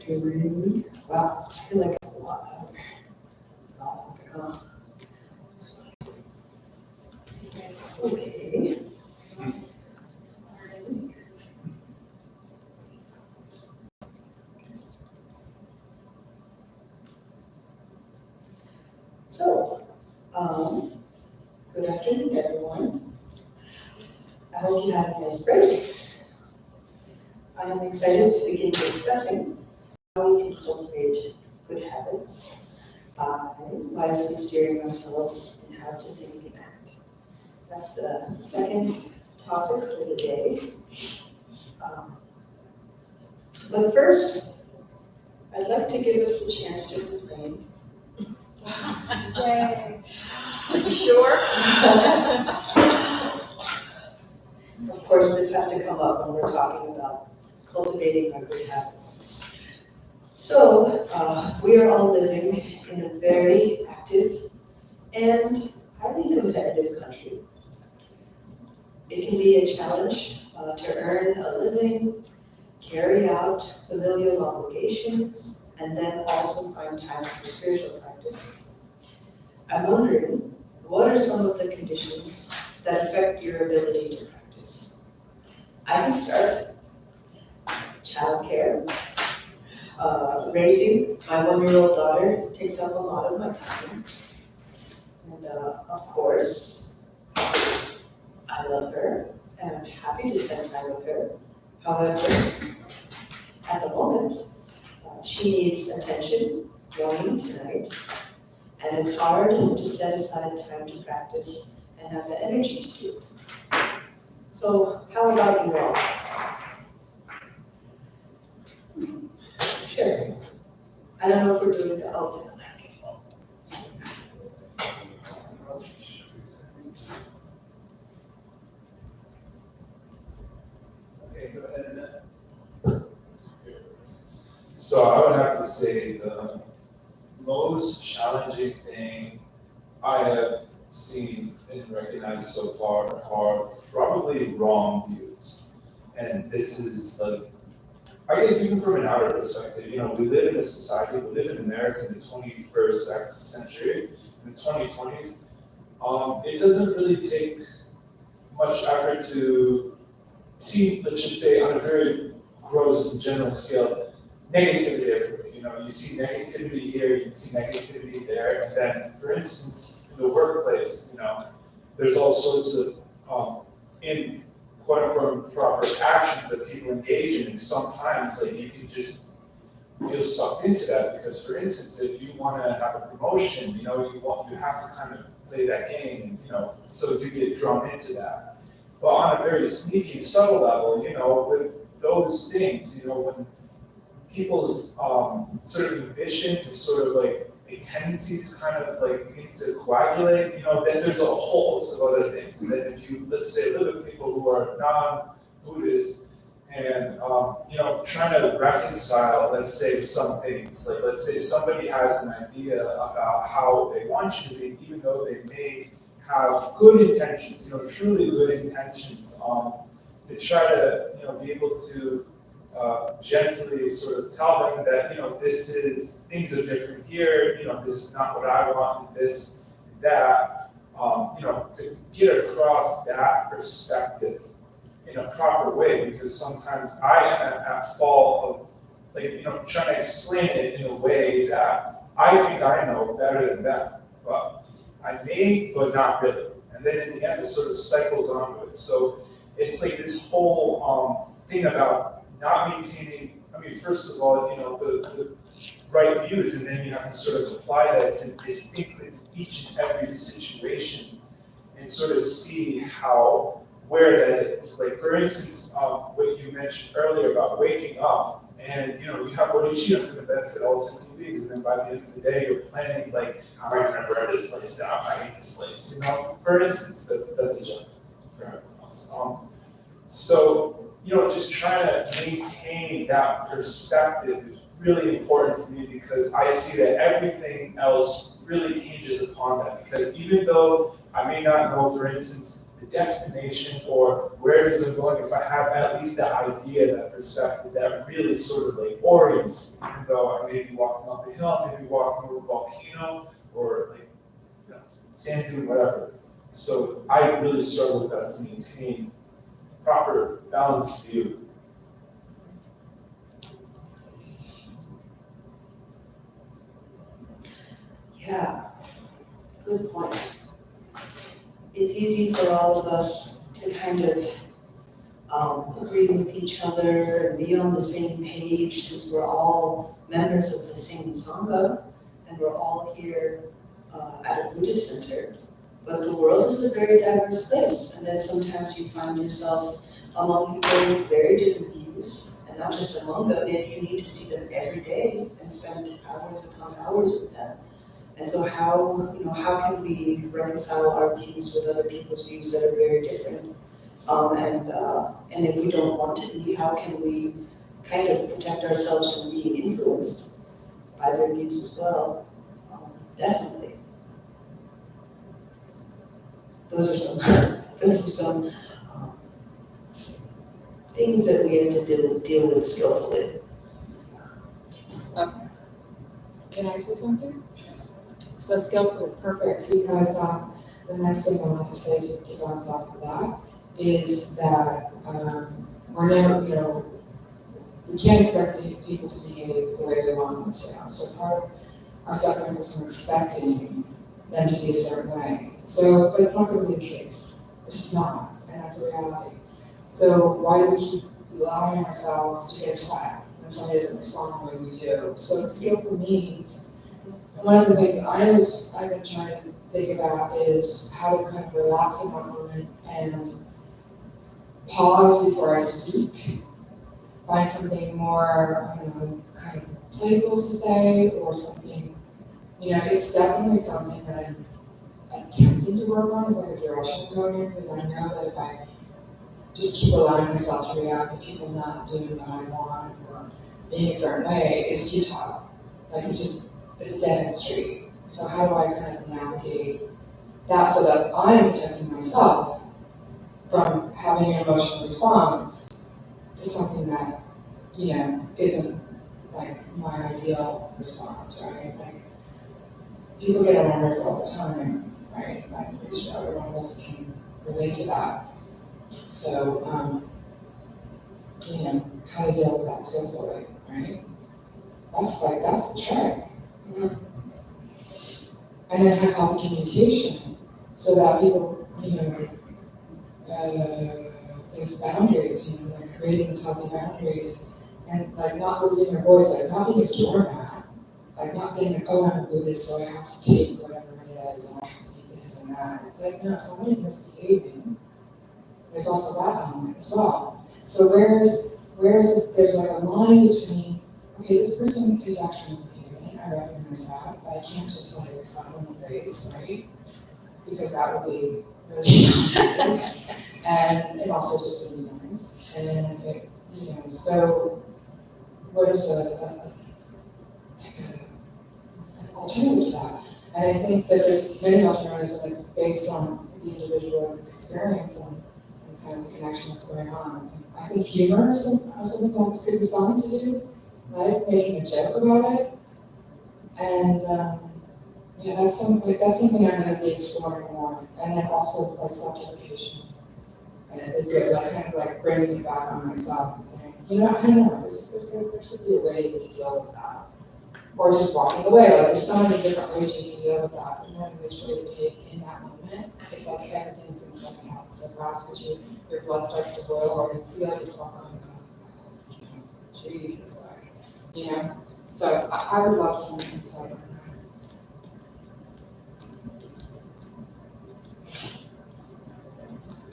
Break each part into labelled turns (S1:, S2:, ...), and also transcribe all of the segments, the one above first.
S1: Really? Wow, I feel like it's a lot. Okay. So, good afternoon, everyone. I hope you had a nice break. I am excited to begin discussing how we can cultivate good habits by wisely steering ourselves in how to think and act. That's the second topic for the day. But first, I'd like to give us a chance to complain.
S2: Yay. Are you sure?
S1: Of course, this has to come up when we're talking about cultivating our good habits. So, we are all living in a very active and highly competitive country. It can be a challenge to earn a living, carry out familial obligations, and then also find time for spiritual practice. I'm wondering, what are some of the conditions that affect your ability to practice? I can start. Childcare. Raising my 1-year-old daughter takes up a lot of my time. And of course, I love her and I'm happy to spend time with her. However, at the moment, she needs attention, morning to night, and it's hard to set aside time to practice and have the energy to do it. So how about you all? Sure. I don't know if we're doing the ultimate.
S3: Okay, go ahead. So I would have to say the most challenging thing I have seen and recognized so far are probably wrong views. And this is like, I guess even from an outer perspective, we live in a society, we live in America in the 21st century, in the 2020s. It doesn't really take much effort to see, let's just say on a very gross and general scale, negativity everywhere. You see negativity here, you see negativity there, and then, for instance, in the workplace, there's all sorts of in quote unquote proper actions that people engage in, and sometimes like you can just feel sucked into that because, for instance, if you want to have a promotion, you have to kind of play that game, so you get drawn into that. But on a very sneaky and subtle level, with those things, when people's sort of ambitions and sort of like a tendencies kind of like begin to coagulate, then there's a whole host of other things. And then if you, let's say, live with people who are non-Buddhist and, trying to reconcile, let's say, some things, like let's say somebody has an idea about how they want you to be, even though they may have good intentions, truly good intentions, to try to, be able to gently sort of tell them that, things are different here, this is not what I want, this, that, to get across that perspective in a proper way, because sometimes I am at fault of, trying to explain it in a way that I think I know better than them, but I may, but not really. And then in the end, it sort of cycles onto it. So it's like this whole thing about not maintaining, first of all, the right views, and then you have to sort of apply that to distinctly to each and every situation and sort of see where that is. Like, for instance, what you mentioned earlier about waking up, and you have bodhicitta going to benefit all sentient beings, and then by the end of the day, you're planning, like, how am I going to burn this place down? I hate this place, For instance, that's a joke for everyone else. So, just trying to maintain that perspective is really important for me because I see that everything else really hinges upon that. Because even though I may not know, for instance, the destination or where it is I'm going, if I have at least that idea, that perspective, that really sort of like orients me, even though I may be walking up the hill, I may be walking over a volcano, or like, you know, sand dune, whatever. So I really struggle with that to maintain proper balanced view.
S1: Yeah, good point. It's easy for all of us to kind of agree with each other and be on the same page since we're all members of the same Sangha and we're all here at a Buddhist center. But the world is a very diverse place, and then sometimes you find yourself among people with very different views, and not just among them, maybe you need to see them every day and spend hours upon hours with them. And so how can we reconcile our views with other people's views that are very different? And if we don't want to be, how can we kind of protect ourselves from being influenced by their views as well? Definitely. Those are some things that we have to deal with skillfully.
S4: Can I say something? So skillfully, perfect, because the next thing I want to say to bounce off of that is that we're never, we can't expect people to behave the way we want them to. So part of our suffering is from expecting them to be a certain way. So that's not going to be the case. It's just not, and that's a reality. So why do we keep allowing ourselves to get upset when somebody doesn't respond the way we do? So skillful means, one of the things I've been trying to think about is how to kind of relax in that moment and pause before I speak. Find something more, kind of playful to say, or something, it's definitely something that I'm attempting to work on, is like a direction I'm going in, because I know that if I just keep allowing myself to react to people not doing what I want or being a certain way, it's futile. Like it's a dead end street. So how do I kind of navigate that so that I am protecting myself from having an emotional response to something that, isn't like my ideal response, right? Like people get on my nerves all the time, right? I'm pretty sure every one of us can relate to that. So, how to deal with that skillfully, right? That's the trick.
S1: Mm-hmm.
S4: And then have healthy communication so that people, there's boundaries, like creating these healthy boundaries and like not losing your voice, like not being a doormat, like not saying like, oh, I'm a Buddhist, so I have to take whatever it is and I have to be this and that. It's like, no, if somebody's misbehaving, there's also that element as well. So there's like a line between, okay, this person is actually misbehaving, I recognize that, but I can't just like slap them in the face, right? Because that would be really outrageous, and it also just would be nice. And it, so what is an alternative to that? And I think that there's many alternatives, and it's based on the individual experience and kind of the connection that's going on. I think humor is something that's could be fun to do, right? Making a joke about it, and that's something I'm going to be exploring more. And then also like self-deprecation is good, like kind of like bringing it back on myself and saying, I don't know, there should be a way to deal with that. Or just walking away, like there's so many different ways you can deal with that, but knowing which way to take in that moment, it's like everything seems like it happens so fast because your blood starts to boil or you feel yourself going, Jesus, like, So I would love some insight on that.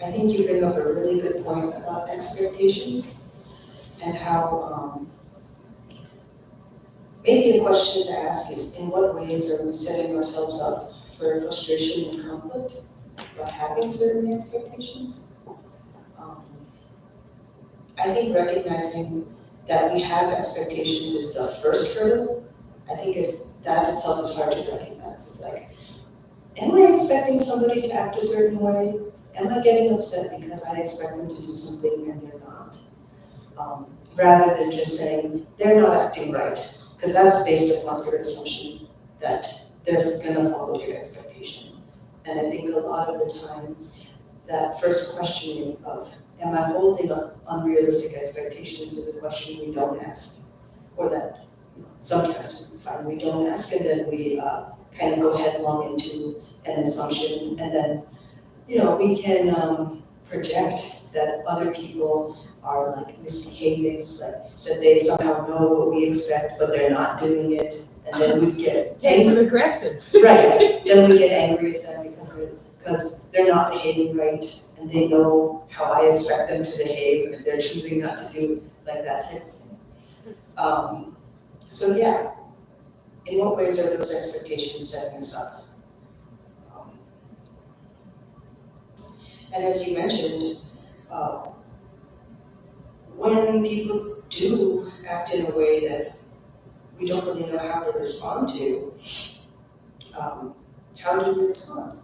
S1: I think you bring up a really good point about expectations and how maybe a question to ask is, in what ways are we setting ourselves up for frustration and conflict by having certain expectations? I think recognizing that we have expectations is the first hurdle. I think that itself is hard to recognize. It's like, am I expecting somebody to act a certain way? am I getting upset because I expect them to do something and they're not? Rather than just saying, they're not acting right, because that's based upon your assumption that they're gonna follow your expectation. And I think a lot of the time, that first questioning of, am I holding up unrealistic expectations is a question we don't ask. Or that sometimes we find we don't ask, and then we kind of go headlong into an assumption, and then we can project that other people are like misbehaving, like that they somehow know what we expect, but they're not doing it, and then we get
S2: Passive aggressive.
S1: right. Then we get angry at them because they're not behaving right, and they know how I expect them to behave, and they're choosing not to do like that type of thing. So yeah, in what ways are those expectations setting us up? And as you mentioned, when people do act in a way that we don't really know how to respond to, how do we respond?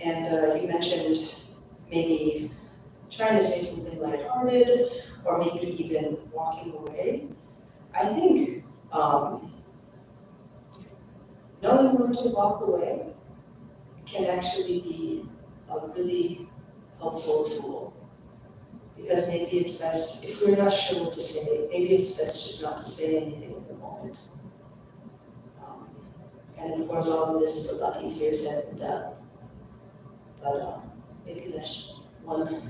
S1: And you mentioned maybe trying to say something lighthearted, or maybe even walking away. I think knowing when to walk away can actually be a really helpful tool. Because maybe it's best, if we're not sure what to say, maybe it's best just not to say anything at the moment. And of course, all of this is a lot easier said than done. But maybe that's one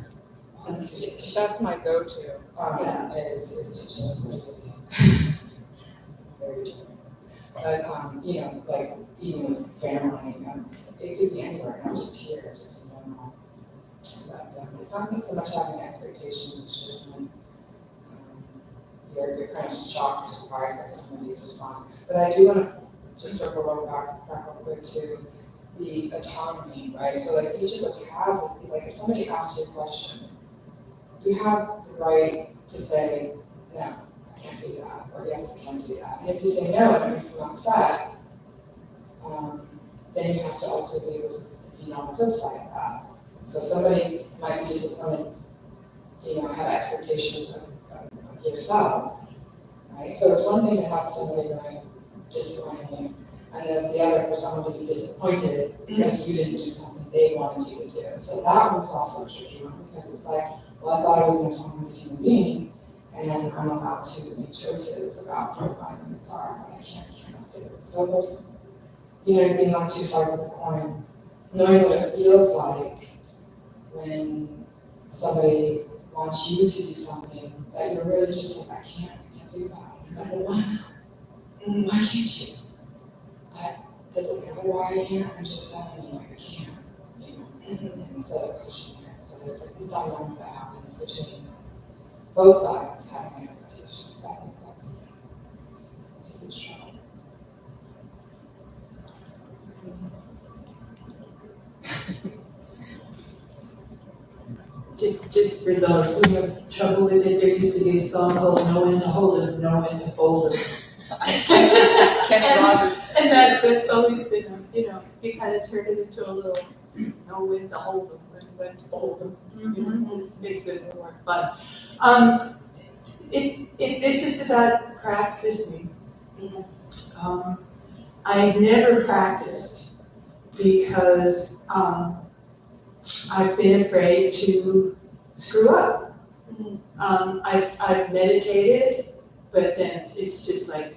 S1: suggestion.
S4: That's my go-to,
S1: Yeah.
S4: is to just very true. But, like, even with family, it could be anywhere, not just here, just in general. But it's not so much having expectations, it's just when you're kind of shocked or surprised by somebody's response. But I do want to just circle back real quick to the autonomy, right? So like each of us has, like if somebody asks you a question, you have the right to say, no, I can't do that, or yes, I can do that. And if you say no and it makes them upset, then you have to also be able to be on the flip side of that. So somebody might be disappointed, have expectations of yourself, right? So it's one thing to have somebody disappointing you, and then it's the other for someone to be disappointed because you didn't do something they wanted you to do. So that one's also a tricky one, because it's like, well, I thought I was an autonomous human being, and I'm allowed to make choices about what my limits are, what I cannot do. So there's, being on two sides of the coin, knowing what it feels like when somebody wants you to do something that you're really just like, I can't do that. And you're like, well, why can't you? Does it matter why I can't? I'm just telling you, like, I can't, instead of pushing it. So there's like this dynamic that happens between both sides having expectations. I think that's a good struggle.
S5: Just for those who have trouble with it, there used to be a song called Know When to Hold It, Know When to Fold It.
S2: Kenny Rogers.
S5: And that's always been, you kind of turn it into a little, know when to hold them, when to hold them. It makes it more fun. This is about practicing. I've never practiced because I've been afraid to screw up. I've meditated, but then it's just like,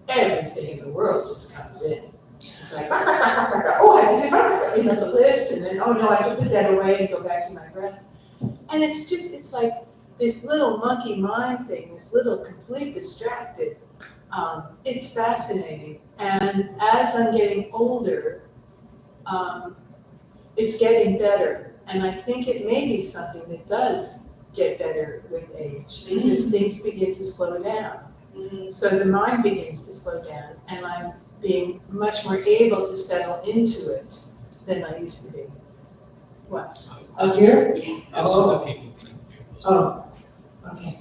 S5: everything in the world just comes in. It's like, oh, I did the list, and then, oh no, I can put that away and go back to my breath. And it's like this little monkey mind thing, this little complete distracted. It's fascinating. And as I'm getting older, it's getting better. And I think it may be something that does get better with age, because things begin to slow down. So the mind begins to slow down, and I'm being much more able to settle into it than I used to be. What? Up here? Oh, okay.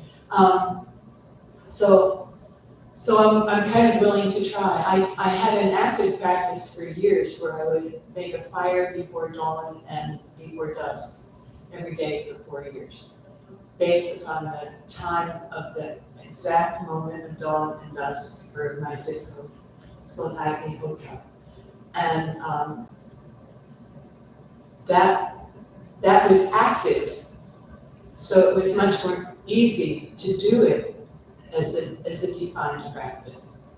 S5: So So I'm kind of willing to try. I had an active practice for years where I would make a fire before dawn and before dusk every day for 4 years, based upon the time of the exact moment of dawn and dusk for my zip code. It's called Acme Hotel. And that was active. So it was much more easy to do it as a defined practice.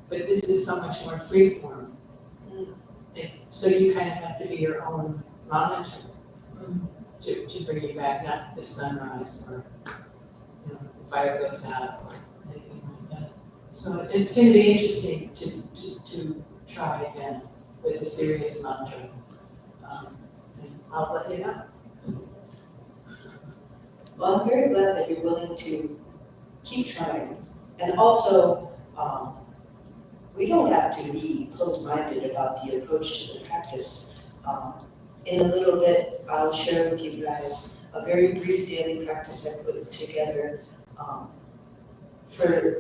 S5: But this is so much more free form. So you kind of have to be your own monitor to bring you back, not the sunrise or the fire goes out or anything like that. So it's going to be interesting to try again with a serious mantra. And I'll let you know.
S1: Well, I'm very glad that you're willing to keep trying. And also, we don't have to be closed-minded about the approach to the practice. In a little bit, I'll share with you guys a very brief daily practice I put together for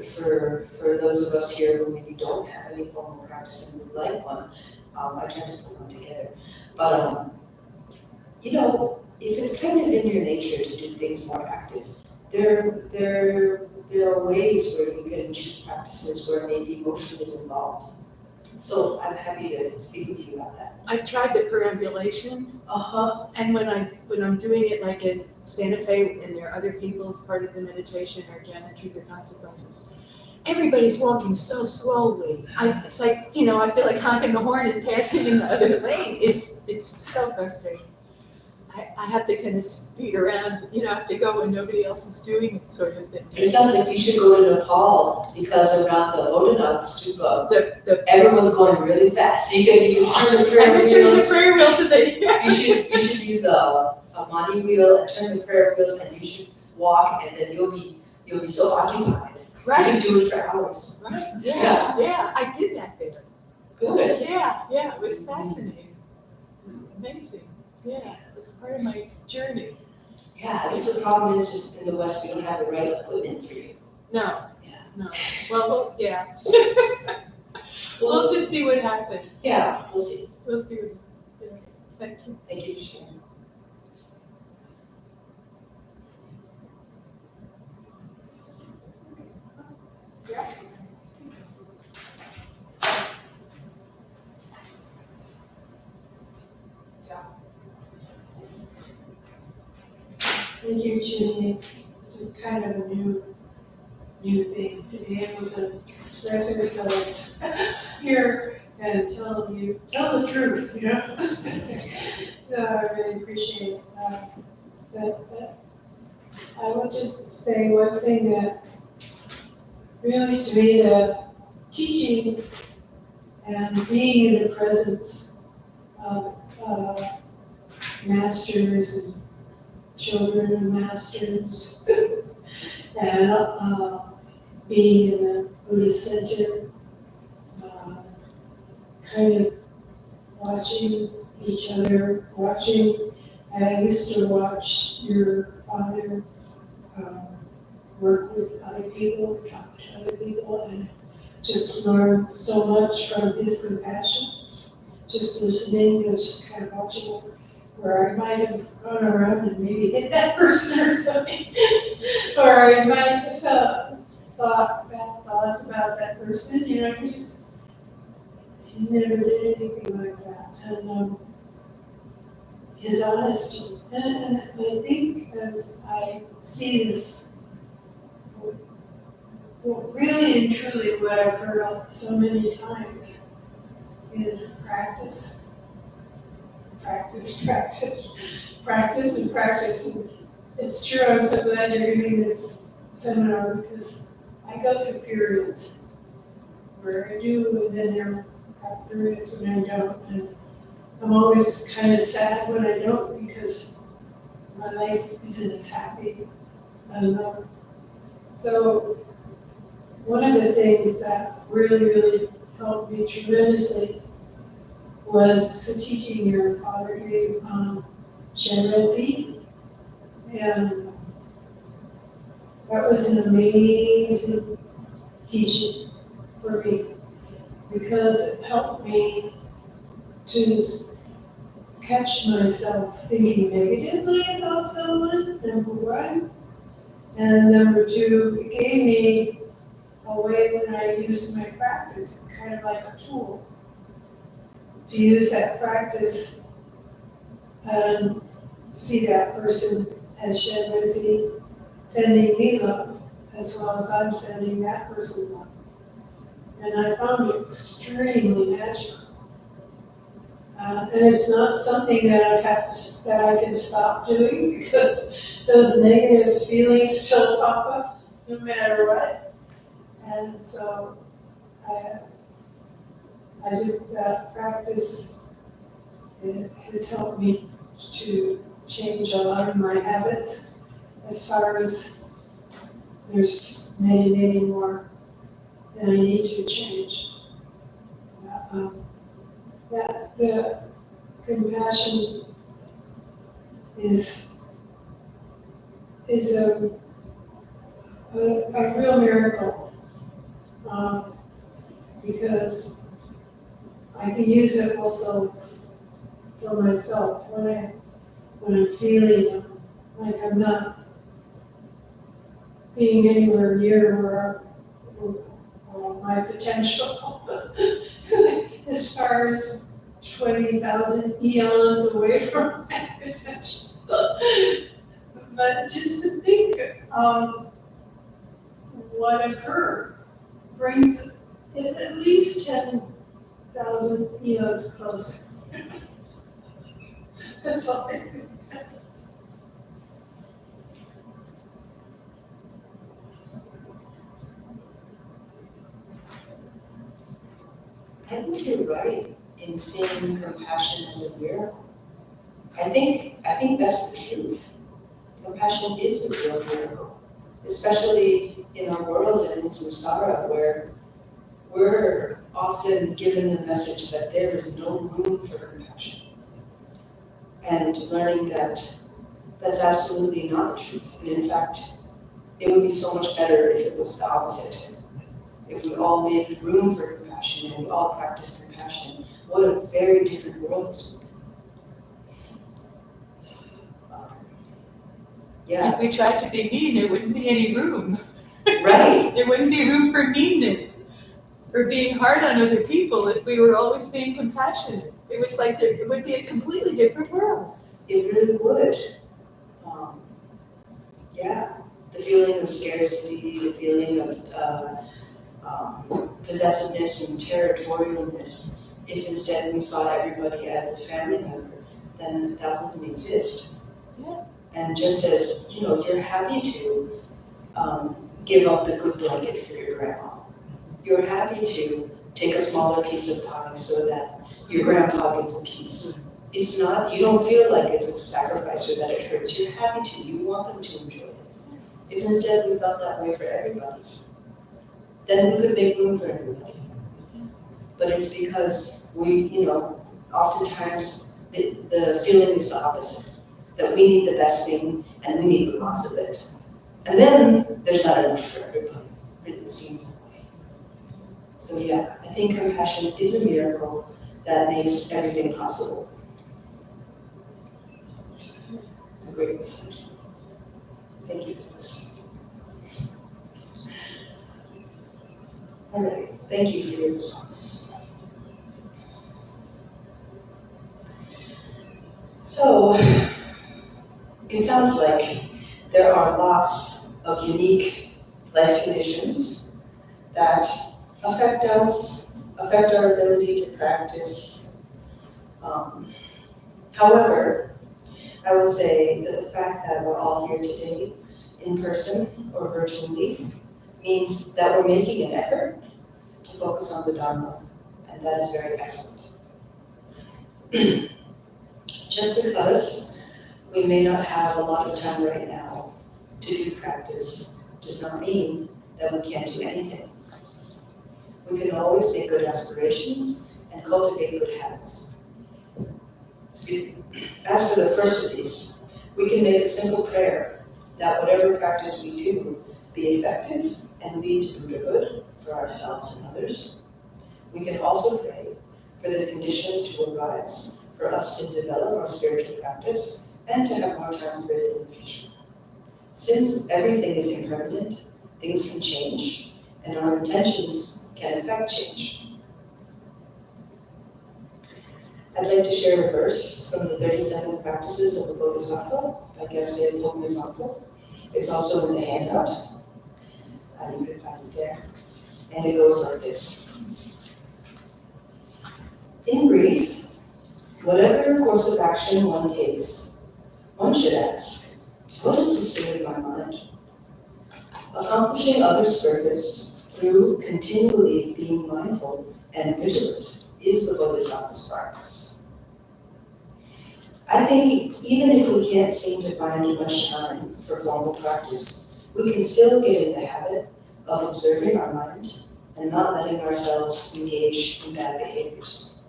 S1: those of us here who maybe don't have any formal practice and would like one. I tried to put one together. But if it's kind of in your nature to do things more active, there are ways where you can choose practices where maybe motion is involved. So I'm happy to speak with you about that.
S5: I've tried the perambulation,
S1: Uh-huh.
S5: and when I'm doing it like in Santa Fe and there are other people as part of the meditation or geometry, the consequences, everybody's walking so slowly. It's like, I feel like honking the horn and passing in the other lane. It's so frustrating. I have to kind of speed around, I have to go when nobody else is doing it, sort of thing.
S1: It sounds like you should go to Nepal because around the Bodhanath stupa,
S5: The
S1: everyone's going really fast. So you can turn the prayer
S5: I'm turning the
S1: wheels.
S5: prayer wheels and they.
S1: You should use a money wheel and turn the prayer wheels, and you should walk, and then you'll be so occupied. You can do it for hours.
S5: Right, yeah, I did that there.
S1: Good.
S5: Yeah, it was fascinating. It was amazing. Yeah, it was part of my journey.
S1: Yeah, I guess the problem is just in the West, we don't have the right equipment for you.
S5: No.
S1: Yeah.
S5: No. Well, yeah.
S1: Well,
S5: We'll just see what happens.
S1: yeah, we'll see.
S5: We'll see what happens. Thank you.
S1: Thank you for sharing.
S6: Thank you, Chime. This is kind of a new thing, to be able to express ourselves here and tell the truth, No, I really appreciate that. I would just say one thing that really, to me, the teachings and being in the presence of masters and children of masters and being in a Buddhist center, kind of watching each other, I used to watch your father work with other people, talk to other people, and just learn so much from his compassion. Just listening, just kind of watching where I might have gone around and maybe hit that person or something. Or I might have thought bad thoughts about that person, he never did anything like that. And his honesty. And I think as I see this, really and truly what I've heard so many times is practice. Practice. And it's true, I'm so glad you're giving this seminar because I go through periods where I do, and then there are periods when I don't. And I'm always kind of sad when I don't because my life isn't as happy. And so one of the things that really helped me tremendously was the teaching your father gave Shenrezi. And that was an amazing teaching for me, because it helped me to catch myself thinking negatively about someone, number one. And number two, it gave me a way when I use my practice, kind of like a tool, to use that practice and see that person as generously sending me love, as well as I'm sending that person love. And I found it extremely magical. And it's not something that I can stop doing, because those negative feelings still pop up no matter what. And so I just, that practice, it has helped me to change a lot of my habits, as far as there's many, many more that I need to change. That the compassion is a real miracle, because I can use it also for myself when I'm feeling like I'm not being anywhere near where my potential, as far as 20,000 eons away from my potential. But just to think what occurred brings it at least 10,000 eons closer. That's all I can say.
S1: I think you're right in seeing compassion as a miracle. I think that's the truth. Compassion is a real miracle, especially in our world and in samsara, where we're often given the message that there is no room for compassion. And learning that that's absolutely not the truth. And in fact, it would be so much better if it was the opposite. If we all made room for compassion and we all practiced compassion, what a very different world this would be. Yeah.
S2: If we tried to be mean, there wouldn't be any room.
S1: Right.
S2: There wouldn't be room for meanness, for being hard on other people if we were always being compassionate. It was like it would be a completely different world.
S1: It really would. Yeah, the feeling of scarcity, the feeling of possessiveness and territorialness. If instead we saw everybody as a family member, then that wouldn't exist.
S2: Yeah.
S1: And just as, you're happy to give up the good blanket for your grandma, you're happy to take a smaller piece of pie so that your grandpa gets a piece. It's not, you don't feel like it's a sacrifice or that it hurts. You're happy to, you want them to enjoy it. If instead we felt that way for everybody, then we could make room for everybody. But it's because we, oftentimes the feeling is the opposite, that we need the best thing and we need lots of it. And then there's not enough for everybody. It seems that way. So yeah, I think compassion is a miracle that makes everything possible. It's a great reflection. Thank you for this. All right, thank you for your responses. So, it sounds like there are lots of unique life conditions that affect us, affect our ability to practice. However, I would say that the fact that we're all here today, in person or virtually, means that we're making an effort to focus on the Dharma, and that is very excellent. Just because we may not have a lot of time right now to do practice does not mean that we can't do anything. We can always make good aspirations and cultivate good habits. As for the first of these, we can make a simple prayer that whatever practice we do be effective and lead to Buddhahood, for ourselves and others. We can also pray for the conditions to arise for us to develop our spiritual practice and to have more time for it in the future. Since everything is impermanent, things can change, and our intentions can affect change. I'd like to share a verse from the 37 Practices of the Bodhisattva by Geshe Tokugawa. It's also in the handout. You can find it there. And it goes like this. In brief, whatever course of action one takes, one should ask, what is the state of my mind? Accomplishing others' purpose through continually being mindful and vigilant is the Bodhisattva's practice. I think even if we can't seem to find much time for formal practice, we can still get in the habit of observing our mind and not letting ourselves engage in bad behaviors.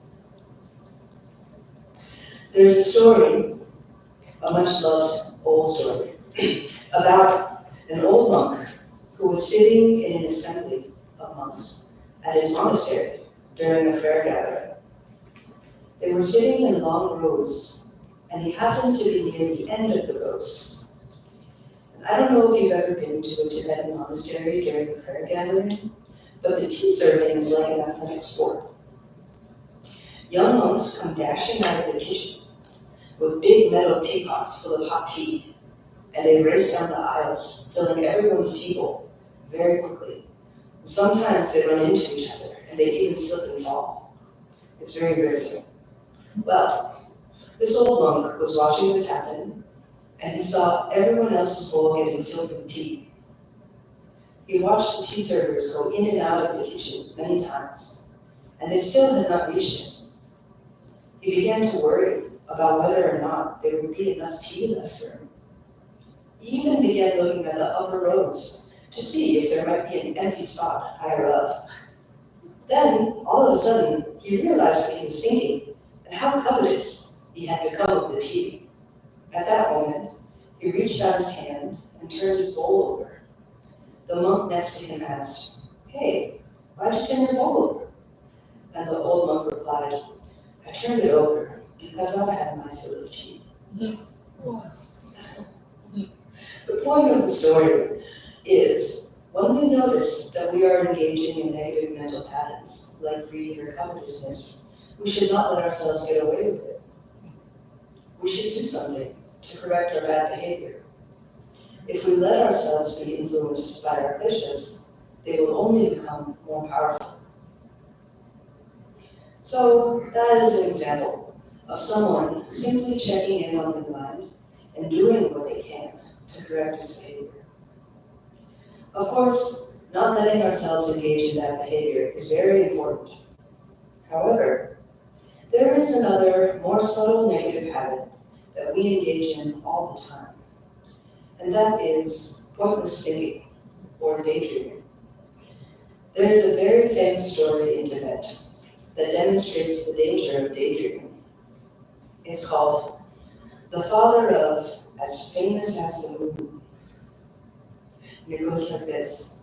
S1: There's a story, a much loved old story, about an old monk who was sitting in an assembly of monks at his monastery during a prayer gathering. They were sitting in long rows, and he happened to be near the end of the rows. And I don't know if you've ever been to a Tibetan monastery during a prayer gathering, but the tea serving is like an athletic sport. Young monks come dashing out of the kitchen with big metal teapots full of hot tea, and they race down the aisles, filling everyone's tea bowl very quickly. And sometimes they run into each other, and they even slip and fall. It's very riveting. Well, this old monk was watching this happen, and he saw everyone else's bowl getting filled with tea. He watched the tea servers go in and out of the kitchen many times, and they still had not reached him. He began to worry about whether or not there would be enough tea left for him. He even began looking at the upper rows to see if there might be an empty spot higher up. Then, all of a sudden, he realized what he was thinking and how covetous he had become of the tea. At that moment, he reached out his hand and turned his bowl over. The monk next to him asked, "Hey, why'd you turn your bowl over?" And the old monk replied, "I turned it over because I've had my fill of tea." The point of the story is, when we notice that we are engaging in negative mental patterns, like greed or covetousness, we should not let ourselves get away with it. We should do something to correct our bad behavior. If we let ourselves be influenced by our kleshas, they will only become more powerful. So that is an example of someone simply checking in on their mind and doing what they can to correct its behavior. Of course, not letting ourselves engage in that behavior is very important. However, there is another, more subtle negative habit that we engage in all the time, and that is pointless thinking, or daydreaming. There's a very famous story in Tibet that demonstrates the danger of daydreaming. It's called "The Father of As Famous as the Moon." And it goes like this.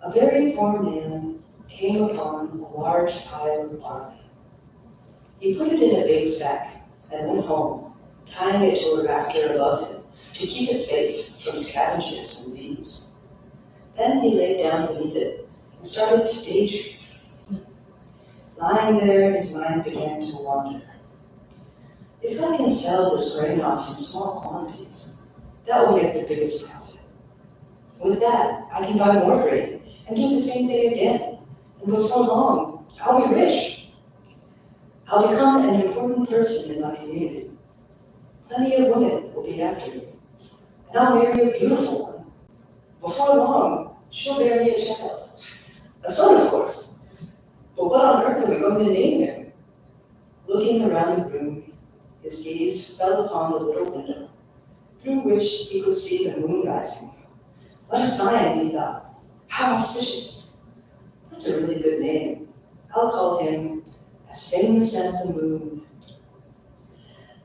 S1: A very poor man came upon a large pile of barley. He put it in a big sack and went home, tying it to a rafter above him to keep it safe from scavengers and thieves. Then he lay down beneath it and started to daydream. Lying there, his mind began to wander. If I can sell this grain off in small quantities, that will make the biggest profit. With that, I can buy more grain and do the same thing again. And before long, I'll be rich. I'll become an important person in my community. Plenty of women will be after me. And I'll marry a beautiful one. Before long, she'll bear me a child. A son, of course. But what on earth are we going to name him? Looking around the room, his gaze fell upon the little window, through which he could see the moon rising. What a sign, he thought. How auspicious. That's a really good name. I'll call him As Famous as the Moon.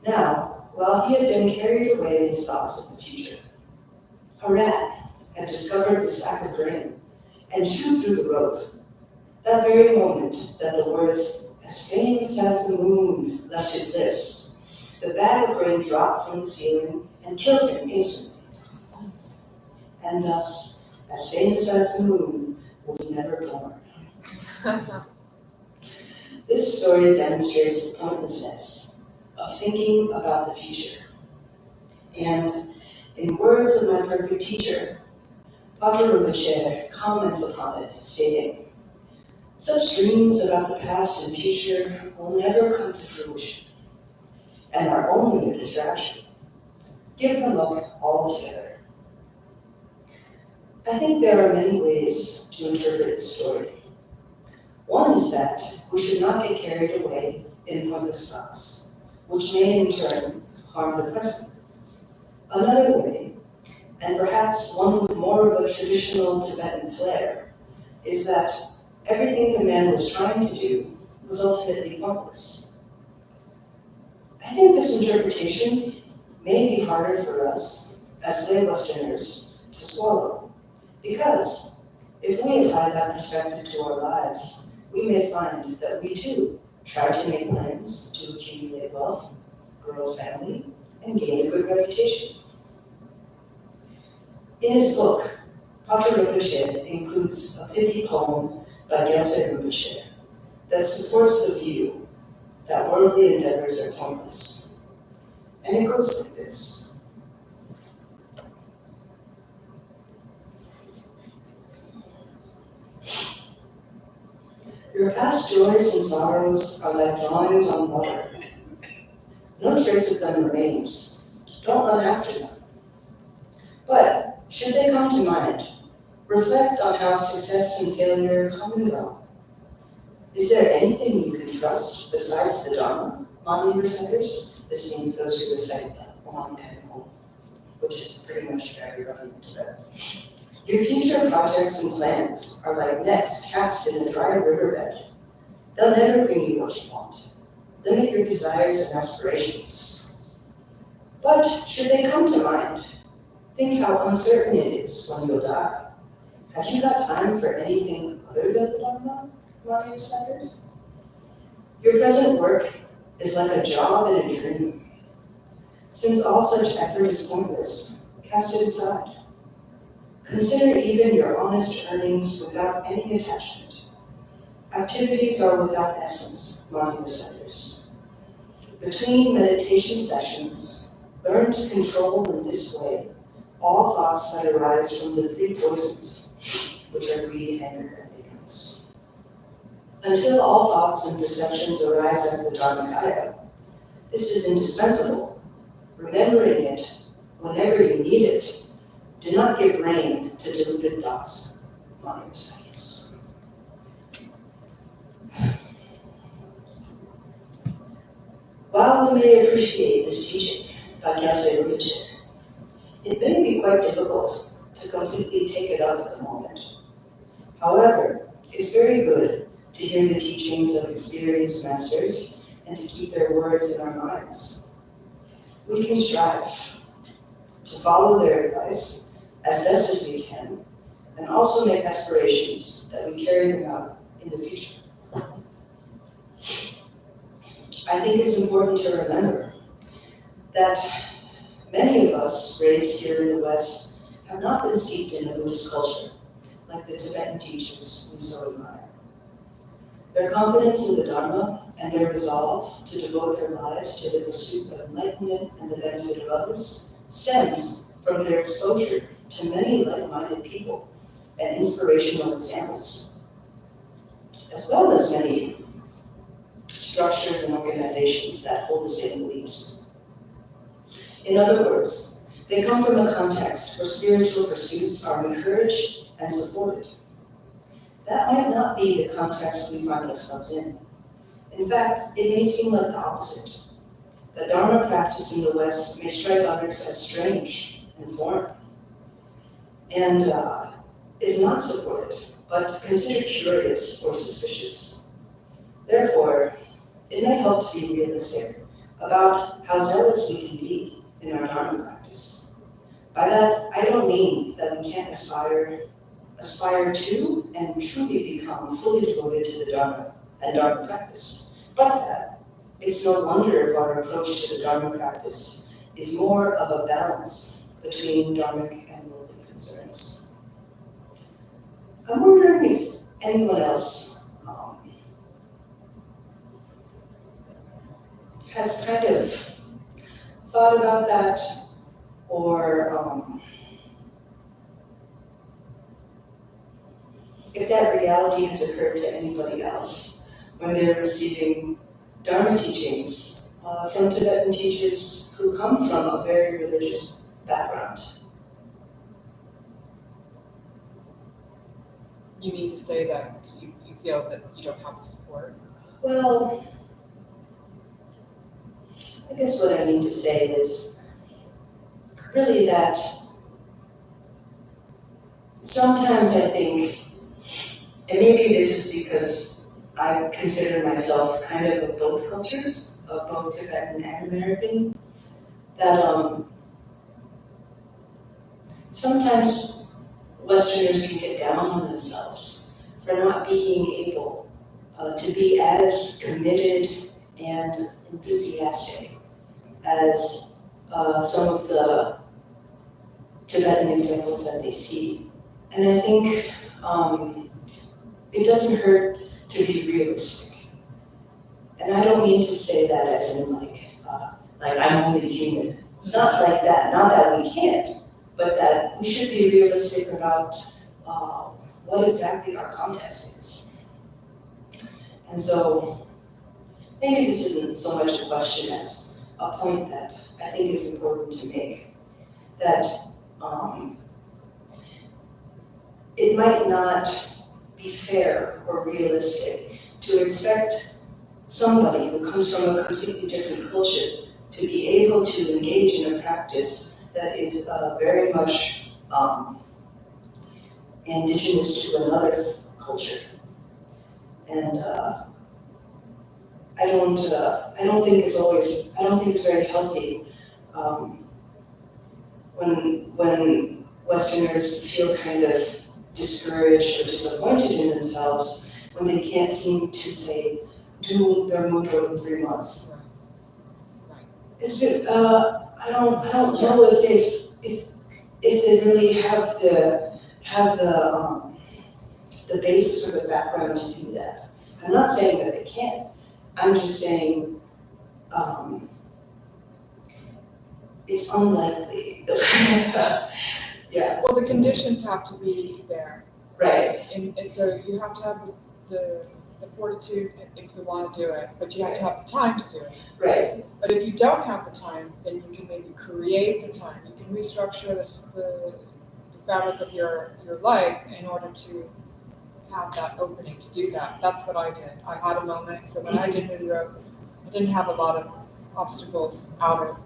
S1: Now, while he had been carried away in his thoughts of the future, a rat had discovered the sack of grain and chew through the rope. That very moment that the words, "as famous as the moon," left his lips, the bag of grain dropped from the ceiling and killed him instantly. And thus, as famous as the moon was never born. This story demonstrates the pointlessness of thinking about the future. And in words of my perfect teacher, Pater Rinpoche comments upon it, stating, "Such dreams about the past and future will never come to fruition and are only a distraction. Give them up altogether." I think there are many ways to interpret this story. One is that we should not get carried away in pointless thoughts, which may in turn harm the present. Another way, and perhaps one with more of a traditional Tibetan flair, is that everything the man was trying to do was ultimately pointless. I think this interpretation may be harder for us as lay Westerners to swallow, because if we apply that perspective to our lives, we may find that we too try to make plans to accumulate wealth, grow a family, and gain a good reputation. In his book, Pater Rinpoche includes a pithy poem by Gyaltsen Rinpoche that supports the view that worldly endeavors are pointless. And it goes like this. Your past joys and sorrows are like drawings on water. No trace of them remains. Don't run after them. But should they come to mind, reflect on how success and failure come and go. Is there anything you can trust besides the Dharma, Mani reciters? This means those who recite the Om Padme, which is pretty much very relevant to that. Your future projects and plans are like nets cast in a dry riverbed. They'll never bring you what you want. Limit your desires and aspirations. But should they come to mind, think how uncertain it is when you'll die. Have you got time for anything other than the Dharma, Mani reciters? Your present work is like a job and a dream. Since all such effort is pointless, cast it aside. Consider even your honest earnings without any attachment. Activities are without essence, Mani reciters. Between meditation sessions, learn to control in this way all thoughts that arise from the three poisons, which are greed, anger, and ignorance. Until all thoughts and perceptions arise as the Dharmakaya, this is indispensable. Remembering it whenever you need it, do not give rein to deluded thoughts, Mani reciters. While we may appreciate this teaching by Gyaltsen Rinpoche, it may be quite difficult to completely take it up at the moment. However, it's very good to hear the teachings of experienced masters and to keep their words in our minds. We can strive to follow their advice as best as we can, and also make aspirations that we carry them out in the future. I think it's important to remember that many of us raised here in the West have not been steeped in a Buddhist culture, like the Tibetan teachers we so admire. Their confidence in the Dharma and their resolve to devote their lives to the pursuit of enlightenment and the benefit of others stems from their exposure to many like-minded people and inspirational examples, as well as many structures and organizations that hold the same beliefs. In other words, they come from a context where spiritual pursuits are encouraged and supported. That might not be the context we find ourselves in. In fact, it may seem like the opposite. The Dharma practice in the West may strike others as strange and foreign, and is not supported, but considered curious or suspicious. Therefore, it may help to be realistic about how zealous we can be in our Dharma practice. By that, I don't mean that we can't aspire to and truly become fully devoted to the Dharma and Dharma practice. But that it's no wonder if our approach to the Dharma practice is more of a balance between dharmic and worldly concerns. I'm wondering if anyone else has kind of thought about that, or if that reality has occurred to anybody else when they're receiving Dharma teachings from Tibetan teachers who come from a very religious background.
S4: You mean to say that you feel that you don't have the support?
S1: Well, I guess what I mean to say is really that sometimes I think, and maybe this is because I consider myself kind of both cultures, of both Tibetan and American, that sometimes Westerners can get down on themselves for not being able to be as committed and enthusiastic as some of the Tibetan examples that they see. And I think it doesn't hurt to be realistic. And I don't mean to say that as in like I'm only human. Not like that, not that we can't, but that we should be realistic about what exactly our context is. And so maybe this isn't so much a question as a point that I think it's important to make, that it might not be fair or realistic to expect somebody who comes from a completely different culture to be able to engage in a practice that is very much indigenous to another culture. And I don't think it's very healthy when Westerners feel kind of discouraged or disappointed in themselves when they can't seem to say, do their mudra in 3 months. It's been, I don't know if they really have the basis or the background to do that. I'm not saying that they can't. I'm just saying it's unlikely. Yeah.
S4: Well, the conditions have to be there.
S1: Right.
S4: And so you have to have the fortitude if you want to do it, but you have to have the time to do it.
S1: Right.
S4: But if you don't have the time, then you can maybe create the time. You can restructure the fabric of your life in order to have that opening to do that. That's what I did. I had a moment, so when I did Mudra, I didn't have a lot of obstacles outer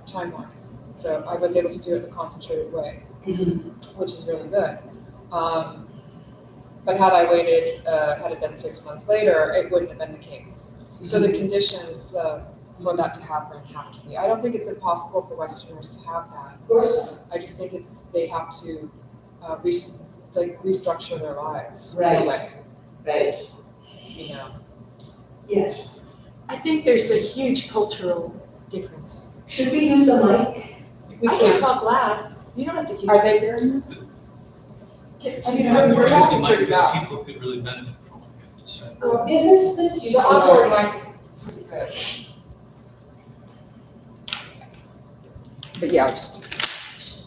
S4: time-wise. So I was able to do it in a concentrated way, which is really good. But had I waited, had it been 6 months later, it wouldn't have been the case. So the conditions for that to happen have to be. I don't think it's impossible for Westerners to have that.
S1: Of course not.
S4: I just think they have to restructure their lives
S1: Right.
S4: in a way.
S1: Right.
S4: You know.
S1: Yes.
S6: I think there's a huge cultural difference.
S1: Should we use the mic?
S4: We
S6: I
S4: can.
S6: can talk loud. You don't have to keep.
S4: Are they hearing this?
S6: We're talking pretty
S7: Because
S6: loud.
S7: people could really benefit from what you have to say.
S1: Yeah, let's use
S4: The
S1: the
S4: onboard
S1: mic.
S4: mic is pretty good. But yeah, just.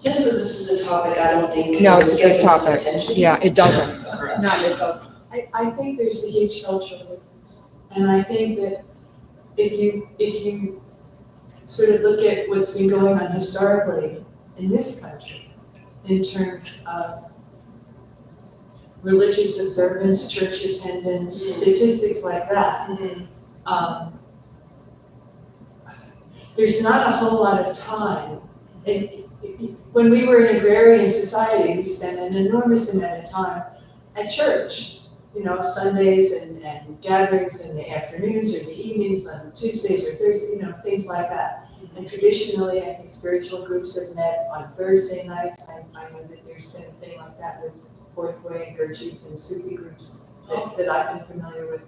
S1: Just because this is a topic I don't think
S4: No,
S1: is
S4: it's a good
S1: getting enough
S4: topic.
S1: attention.
S4: Yeah, it doesn't.
S7: Correct.
S4: No, it doesn't.
S6: I think there's a huge cultural difference. And I think that if you sort of look at what's been going on historically in this country in terms of religious observance, church attendance, statistics like that, there's not a whole lot of time. When we were in agrarian society, we spent an enormous amount of time at church. You know, Sundays and gatherings in the afternoons or the evenings on Tuesdays or Thursdays, you know, things like that. And traditionally, I think spiritual groups have met on Thursday nights. I know that there's been a thing like that with
S5: Fourth Way, Gurdjieff, and Sufi groups that I've been familiar with.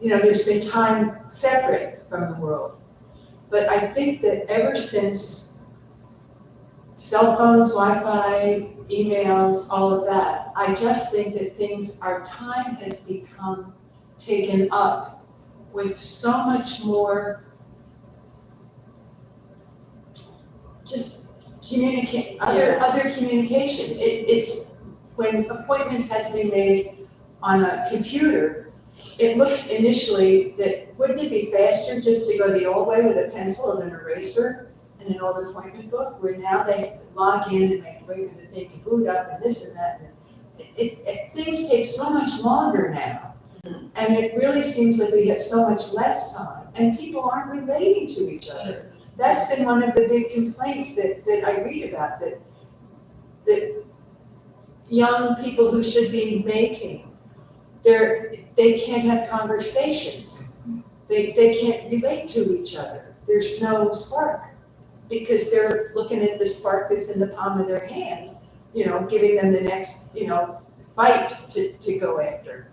S5: You know, there's been time separate from the world. But I think that ever since cell phones, Wi-Fi, emails, all of that, I just think that our time has become taken up with so much more just other communication. It's when appointments had to be made on a computer, it looked initially that wouldn't it be faster just to go the old way with a pencil and an eraser and an old appointment book, where now they log in and they have to wait for the thing to boot up and this and that. And things take so much longer now. And it really seems like we have so much less time and people aren't relating to each other. That's been one of the big complaints that I read about, that young people who should be mating, they can't have conversations. They can't relate to each other. There's no spark because they're looking at the spark that's in the palm of their hand, you know, giving them the next, you know, bite to go after.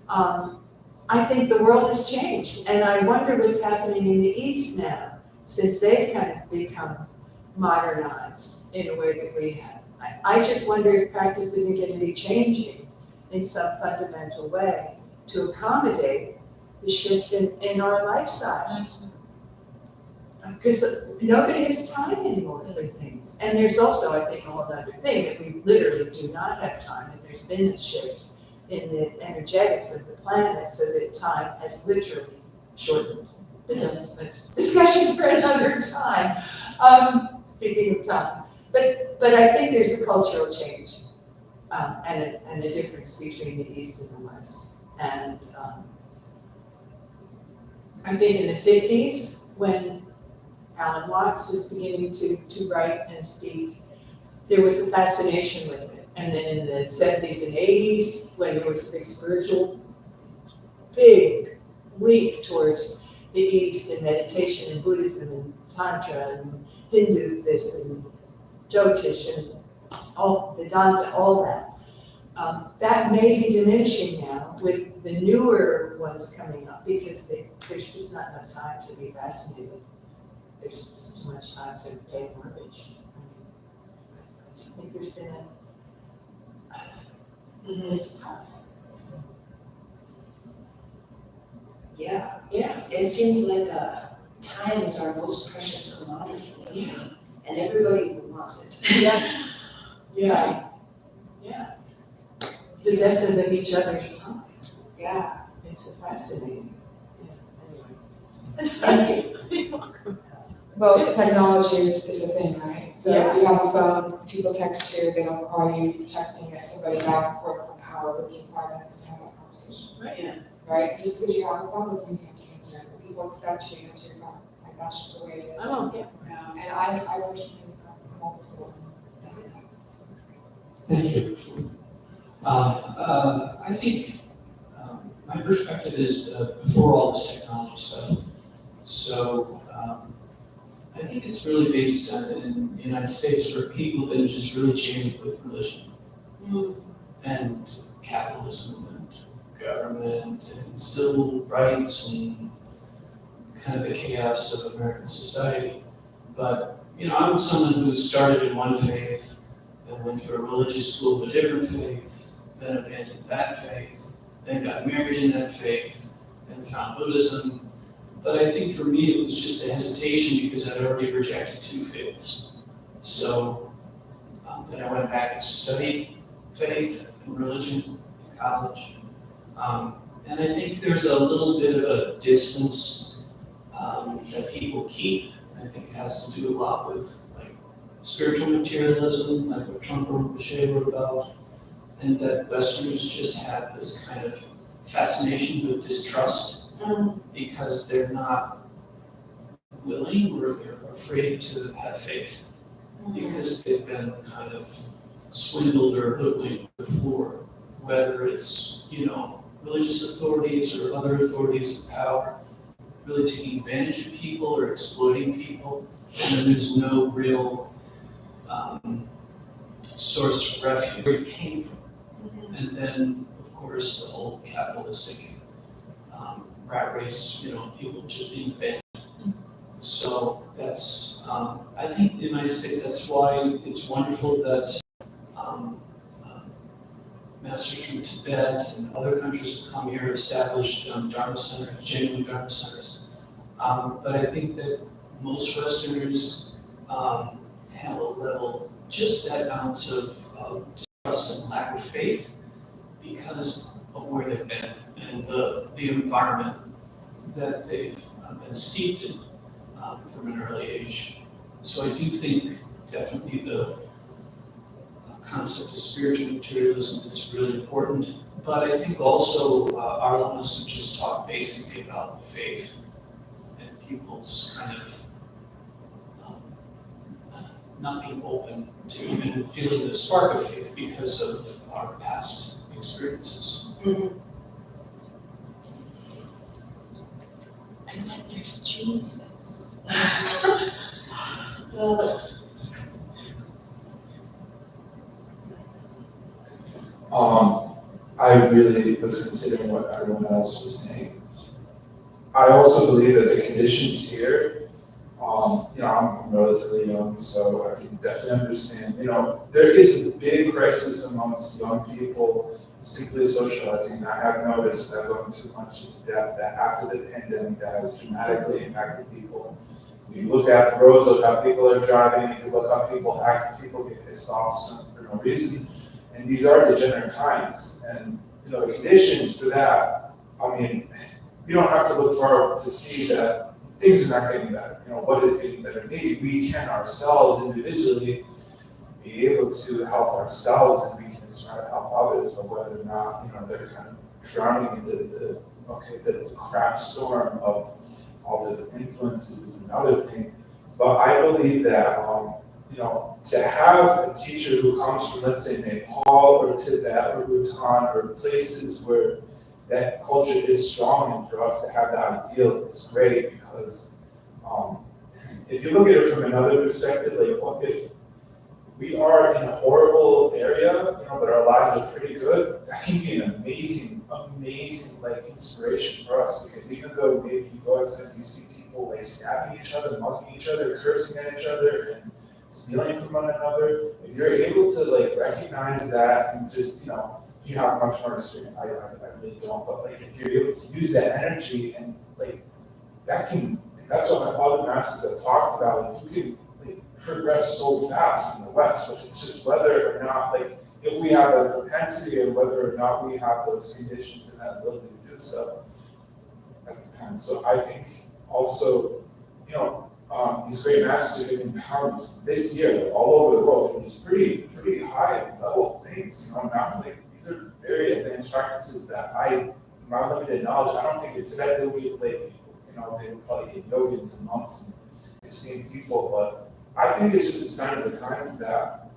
S5: I think the world has changed, and I wonder what's happening in the East now, since they've kind of become modernized in a way that we have. I just wonder if practice isn't going to be changing in some fundamental way to accommodate the shift in our lifestyles. Because nobody has time anymore for things. And there's also, I think, a whole other thing, that we literally do not have time, that there's been a shift in the energetics of the planet so that time has literally shortened. But that's discussion for another time, speaking of time. But I think there's a cultural change and a difference between the East and the West. And I think in the 50s, when Alan Watts was beginning to write and speak, there was a fascination with it. And then in the 70s and 80s, when there was a big spiritual, big leap towards the East and meditation and Buddhism and Tantra and Hindu this and Jyotish and all Vedanta, all that. That may be diminishing now with the newer ones coming up because there's just not enough time to be fascinated. There's just too much time to pay a mortgage. I just think there's been it's tough.
S1: Yeah,
S5: Yeah.
S1: it seems like time is our most precious commodity.
S5: Yeah.
S1: And everybody wants it.
S5: Yes. Yeah. Yeah. Possessive of each other's time.
S1: Yeah.
S5: It's fascinating. Yeah.
S1: Thank you.
S4: Well, technology is a thing, right? So
S5: Yeah.
S4: you have a phone, people text you, they don't call you, you're texting somebody back and forth for an hour, it would take 5 minutes to have that conversation,
S5: Right.
S1: Yeah.
S4: right? Just because you have a phone doesn't mean you have to answer it. People expect you to answer your phone, like that's just the way it is.
S5: I don't get around.
S4: And I personally from old school.
S7: Thank you. I think my perspective is before all this technology stuff. So I think it's really based in the United States where people have been just really jaded with religion and capitalism and government and civil rights and kind of the chaos of American society. But, you know, I was someone who started in one faith, then went to a religious school of a different faith, then abandoned that faith, then got married in that faith, then found Buddhism. But I think for me it was just a hesitation because I'd already rejected 2 faiths. So then I went back and studied faith and religion in college. And I think there's a little bit of a distance that people keep. I think it has to do a lot with like spiritual materialism, like what Trungpa Rinpoche wrote about, and that Westerners just have this kind of fascination with distrust because they're not willing or they're afraid to have faith because they've been kind of swindled or hoodwinked before, whether it's, you know, religious authorities or other authorities of power, really taking advantage of people or exploiting people, and then there's no real source of refuge where it came from. And then, of course, the whole capitalistic rat race, people just being banned. So that's, I think in the United States, that's why it's wonderful that masters from Tibet and other countries have come here and established Dharma centers, genuine Dharma centers. But I think that most Westerners have a level, just that ounce of trust and lack of faith because of where they've been and the environment that they've been steeped in from an early age. So I do think definitely the concept of spiritual materialism is really important, but I think also our lamas have just talked basically about faith and people's kind of not being open to even feeling the spark of faith because of our past experiences.
S1: Mhm.
S2: And then there's Jesus.
S1: Well,
S3: I really was considering what everyone else was saying. I also believe that the conditions here, I'm relatively young, so I can definitely understand, there is a big crisis amongst young people simply socializing. I have noticed, without going too much into depth, that after the pandemic, that has dramatically impacted people. You look at the roads, look how people are driving, you look how people act, people get pissed off for no reason. And these are degenerate times. And the conditions for that, you don't have to look far to see that things are not getting better. What is getting better? Maybe we can ourselves individually be able to help ourselves and we can try to help others, but whether or not, they're kind of drowning into the crap storm of all the influences is another thing. But I believe that, to have a teacher who comes from, let's say, Nepal or Tibet or Bhutan or places where that culture is strong, and for us to have that ideal is great because if you look at it from another perspective, like what if we are in a horrible area, but our lives are pretty good, that can be an amazing like inspiration for us, because even though maybe you go outside and you see people like stabbing each other, mugging each other, cursing at each other, and stealing from one another, if you're able to like recognize that and just, you have much more experience, I really don't, but like if you're able to use that energy and like that's what my other masters have talked about, like you can like progress so fast in the West, but it's just whether or not, like if we have a propensity or whether or not we have those conditions and that ability to do so, that depends. So I think also, these great masters are giving empowerments this year all over the world for these pretty high level things. Not like these are very advanced practices that my limited knowledge, I don't think it's that they'll be lay people. They would probably get yogins and monks and esteemed people, but I think it's just a sign of the times that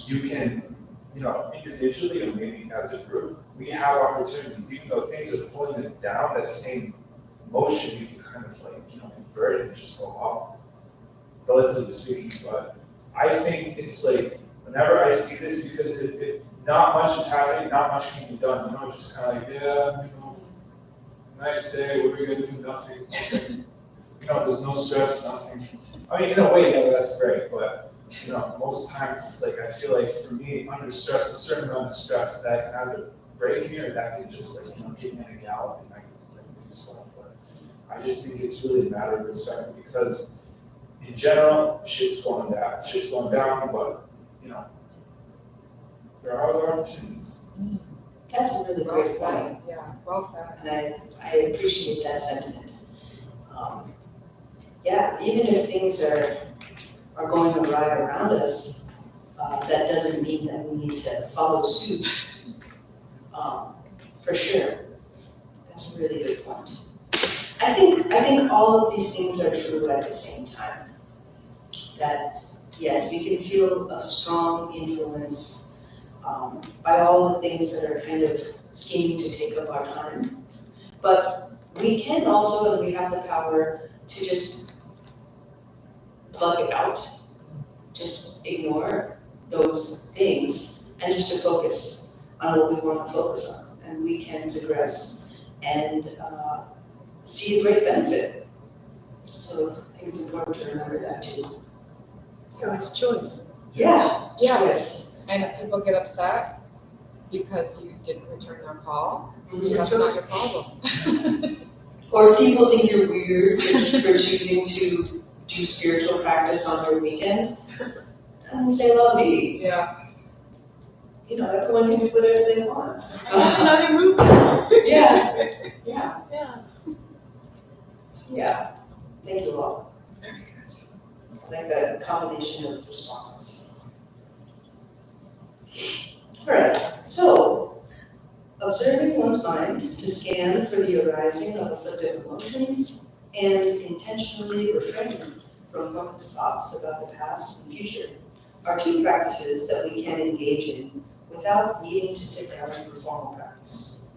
S3: you can, individually or maybe as a group, we have opportunities, even though things are pulling us down, that same motion, we can kind of like, invert it and just go up, relatively speaking. But I think it's like, whenever I see this, because if not much is happening, not much can be done, just kind of like, nice day, what are we gonna do? Nothing. There's no stress, nothing. In a way, that's great, but most times it's like, I feel like for me, under stress, a certain amount of stress that can either break me or that can just like, get me in a gallop and I can do stuff. But I just think it's really a matter of perspective, because in general, shit's going down, but there are other opportunities.
S1: that's a really
S4: Well
S1: great
S4: said,
S1: point,
S4: yeah, well said.
S1: and I appreciate that sentiment. Even if things are going awry around us, that doesn't mean that we need to follow suit. For sure, that's a really good point. I think all of these things are true at the same time. That yes, we can feel a strong influence by all the things that are kind of scheming to take up our time, but we can also, and we have the power to just plug it out, just ignore those things, and just to focus on what we want to focus on, and we can progress and see a great benefit. So I think it's important to remember that too.
S2: So it's choice.
S1: Yeah,
S4: Yeah,
S1: yes.
S4: and if people get upset because you didn't return their call,
S1: Mhm.
S4: that's not your problem.
S1: Or if people think you're weird for choosing to do spiritual practice on your weekend, and say la vie.
S4: Yeah.
S1: You know, everyone can do whatever they want.
S2: I got another movement.
S1: Yeah, yeah,
S2: Yeah.
S1: yeah. Thank you all. I like that combination of responses. All right, so observing one's mind to scan for the arising of afflictive emotions and intentionally refraining from focused thoughts about the past and future are two practices that we can engage in without needing to sit down and perform practice.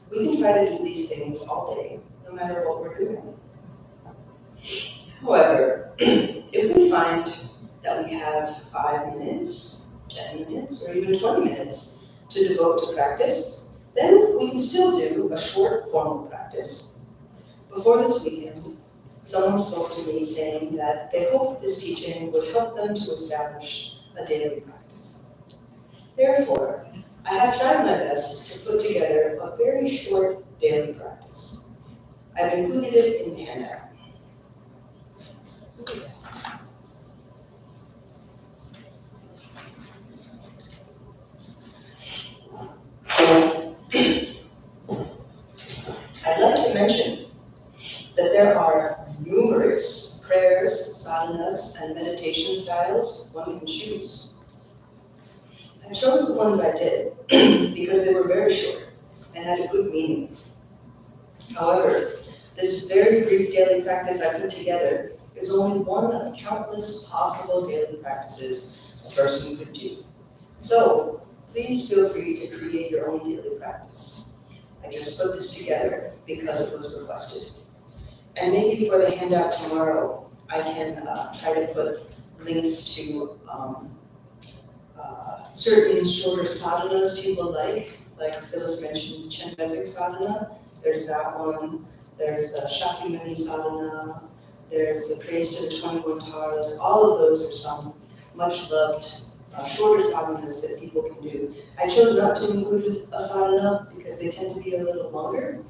S1: We can try to do these things all day, no matter what we're doing. However, if we find that we have 5 minutes, 10 minutes, or even 20 minutes to devote to practice, then we can still do a short formal practice. Before this weekend, someone spoke to me saying that they hoped this teaching would help them to establish a daily practice. Therefore, I have tried my best to put together a very short daily practice. I've included it in the handout. I'd like to mention that there are numerous prayers, sadhanas, and meditation styles one can choose. I chose the ones I did because they were very short and had a good meaning. However, this very brief daily practice I put together is only one of countless possible daily practices a person could do. So, please feel free to create your own daily practice. I just put this together because it was requested. And maybe for the handout tomorrow, I can try to put links to certain shorter sadhanas people like Phyllis mentioned, Chime sadhana. There's that one. There's the Shakyamuni sadhana. There's the praise to the 21 taras. All of those are some much loved shorter sadhanas that people can do. I chose not to include a sadhana because they tend to be a little longer.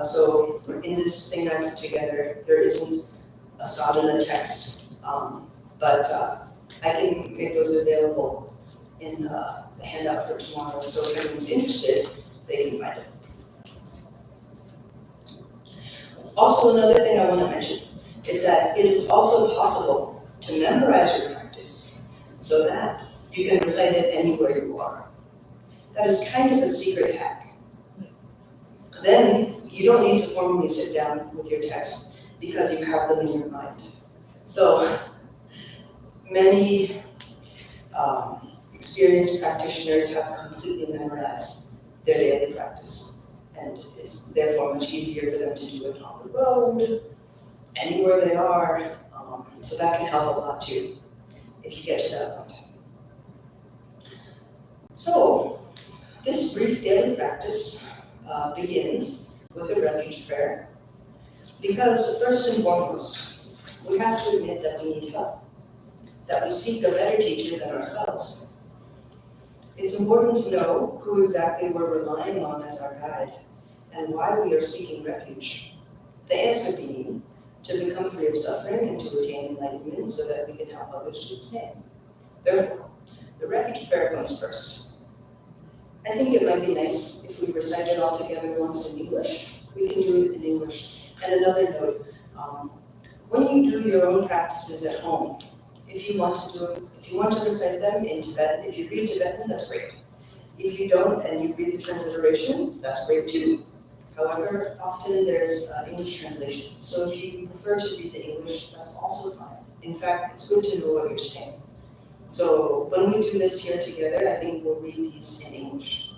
S1: So in this thing I put together, there isn't a sadhana text, but I can make those available in the handout for tomorrow. So if anyone's interested, they can find it. Also, another thing I want to mention is that it is also possible to memorize your practice so that you can recite it anywhere you are. That is kind of a secret hack. Then you don't need to formally sit down with your text because you have them in your mind. So many experienced practitioners have completely memorized their daily practice, and it's therefore much easier for them to do it on the road, anywhere they are, so that can help a lot too, if you get to that point. So, this brief daily practice begins with a refuge prayer, because first and foremost, we have to admit that we need help, that we seek a better teacher than ourselves. It's important to know who exactly we're relying on as our guide and why we are seeking refuge. The answer being to become free of suffering and to attain enlightenment so that we can help others do the same. Therefore, the refuge prayer comes first. I think it might be nice if we recite it all together once in English. We can do it in English. And another note, when you do your own practices at home, if you want to recite them in Tibetan, if you read Tibetan, that's great. If you don't and you read the transliteration, that's great too. However, often there's English translation. So if you prefer to read the English, that's also fine. In fact, it's good to know what you're saying. So when we do this here together, I think we'll read these in English.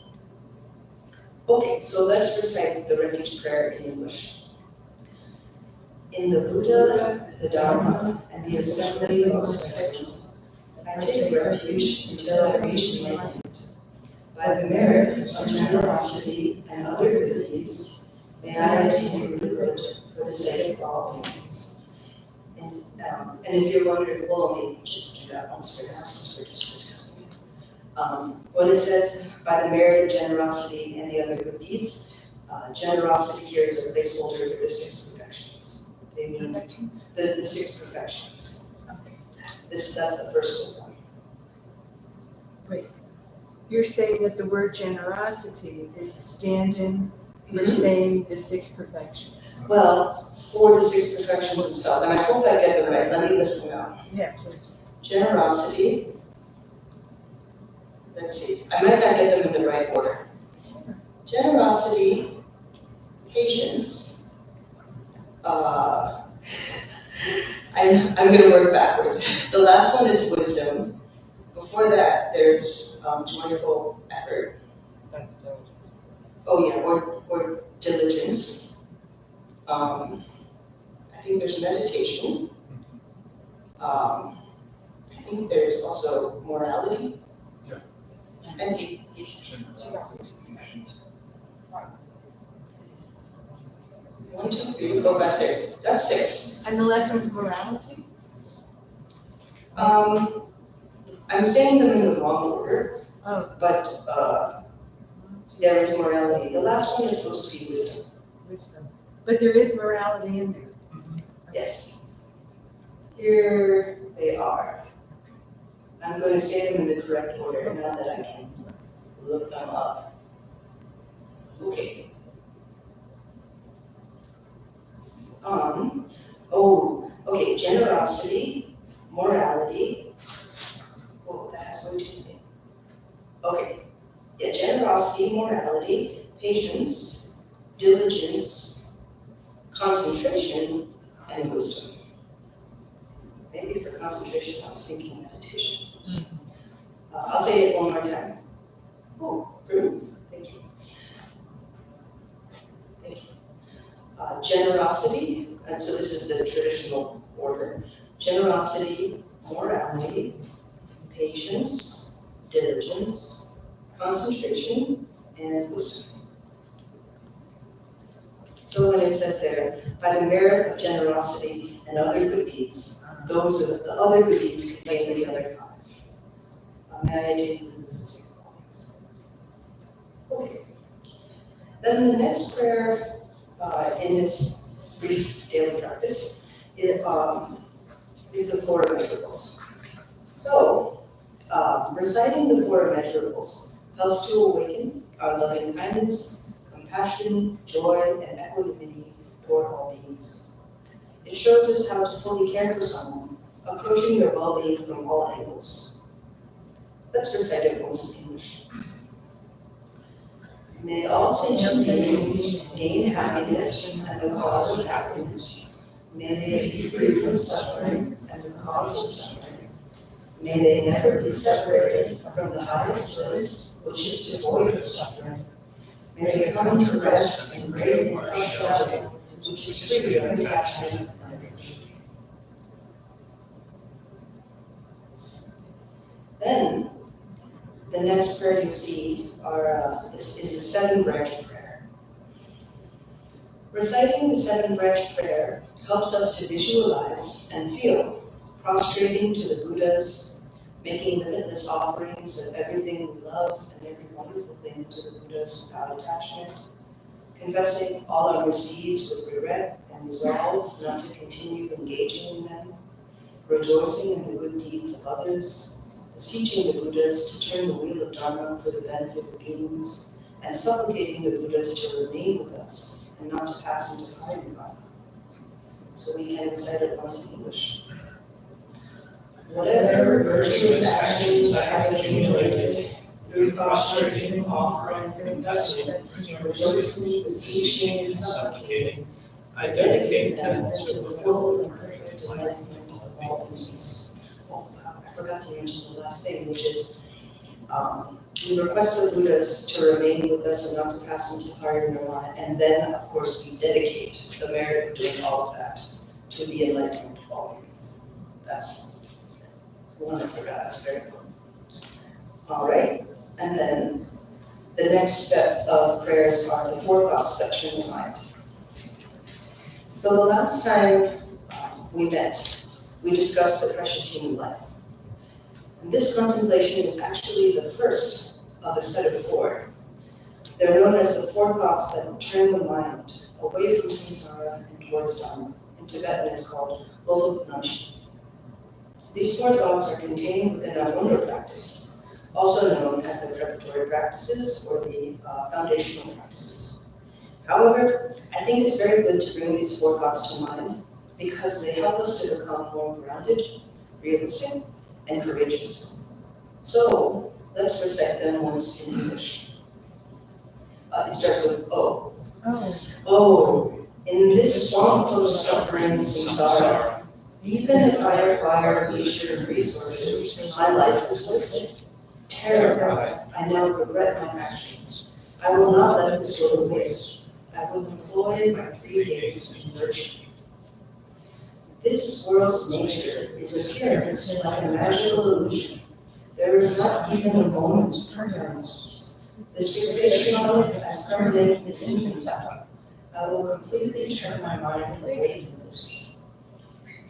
S1: Okay, so let's recite the refuge prayer in English. In the Buddha, the Dharma, and the assembly most excellent, I take refuge until I reach enlightenment. by the merit of generosity and other good deeds, may I attain good for the sake of all beings. And if you're wondering, well, maybe just do that once for now, since we're just discussing it. When it says, by the merit of generosity and the other good deeds, generosity here is a placeholder for the 6 perfections. They mean the 6 perfections. That's the first one.
S2: You're saying that the word generosity is a stand-in for saying the 6 perfections.
S1: Well, for the 6 perfections themselves, and I hope I get them right, let me list them out.
S2: Yeah, please.
S1: Generosity, let's see, I might not get them in the right order. Generosity, patience, I'm gonna work backwards. The last one is wisdom. Before that, there's joyful effort.
S4: That's diligence.
S1: Oh yeah, or diligence. I think there's meditation. I think there's also morality. And 1, 2, 3, 4, 5, 6. That's 6.
S2: And the last one's morality?
S1: I'm saying them in the wrong order,
S2: Oh,
S1: but there is morality. The last one is supposed to be wisdom.
S2: wisdom. But there is morality in there.
S1: Yes. Here they are. I'm going to say them in the correct order now that I can look them up. Okay. Okay, generosity, morality. Oh, that has way too many. Okay. Yeah, generosity, morality, patience, diligence, concentration, and wisdom. Maybe for concentration, I was thinking meditation. I'll say it one more time. Oh, Ruth, thank you. Thank you. Generosity, and so this is the traditional order. Generosity, morality, patience, diligence, concentration, and wisdom. So when it says there, by the merit of generosity and other good deeds, those are the other good deeds contain the other 5. May I attain good for the sake of all beings. Okay. Then the next prayer in this brief daily practice is the 4 immeasurables. So, reciting the 4 immeasurables helps to awaken our loving kindness, compassion, joy, and equanimity toward all beings. It shows us how to fully care for someone, approaching their well-being from all angles. Let's recite it once in English. May all sentient beings gain happiness and the cause of happiness. May they be free from suffering and the cause of suffering. May they never be separated from the highest bliss, which is devoid of suffering. May they come to rest in great impartiality, which is free of attachment and aversion. Then, the next prayer you see is the 7-branch prayer. Reciting the 7-branch prayer helps us to visualize and feel, prostrating to the Buddhas, making limitless offerings of everything we love and every wonderful thing to the Buddhas without attachment, confessing all our misdeeds with regret and resolve not to continue engaging in them, rejoicing in the good deeds of others, beseeching the Buddhas to turn the wheel of Dharma for the benefit of beings, and supplicating the Buddhas to remain with us and not to pass into higher Nirvana. So we can recite it once in English. Whatever virtuous actions I have accumulated through prostrating, offering, confessing, rejoicing, beseeching, and supplicating, I dedicate them to the full and perfect enlightenment of all beings. I forgot to mention the last thing, which is we request the Buddhas to remain with us and not to pass into higher Nirvana, and then, of course, we dedicate the merit of doing all of that to the enlightenment of all beings. That's the one I forgot, it's very important. All right, and then the next set of prayers are the four thoughts that turn the mind. So the last time we met, we discussed the precious human life. And this contemplation is actually the first of a set of four. They're known as the four thoughts that turn the mind away from samsara and towards Dharma. In Tibetan, it's called Lolop. These four thoughts are contained within our Wonder practice, also known as the preparatory practices or the foundational practices. However, I think it's very good to bring these four thoughts to mind because they help us to become more grounded, realistic, and courageous. So let's recite them once in English. It starts with O. Oh, in this swamp of suffering samsara, even if I acquire leisure and resources, my life is wasted. Terrified, I now regret my actions. I will not let this go to waste. I will employ my three gates in virtue. This world's nature is appearance like a magical illusion. There is not even a moment's permanence. This fixation on it as permanent is infantile. I will completely turn my mind away from this.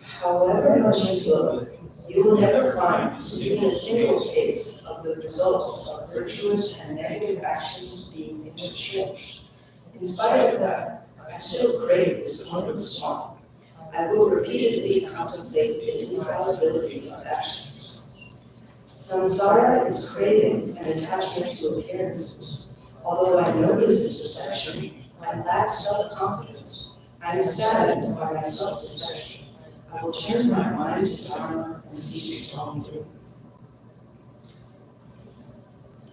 S1: However much you look, you will never find even a single case of the results of virtuous and negative actions being interchanged. In spite of that, I still crave this wondrous swamp. I will repeatedly contemplate the infallibility of actions. Samsara is craving and attachment to appearances. Although I know this is deception, I lack self-confidence. I am saddened by my self-deception. I will turn my mind to Dharma and cease wrongdoings.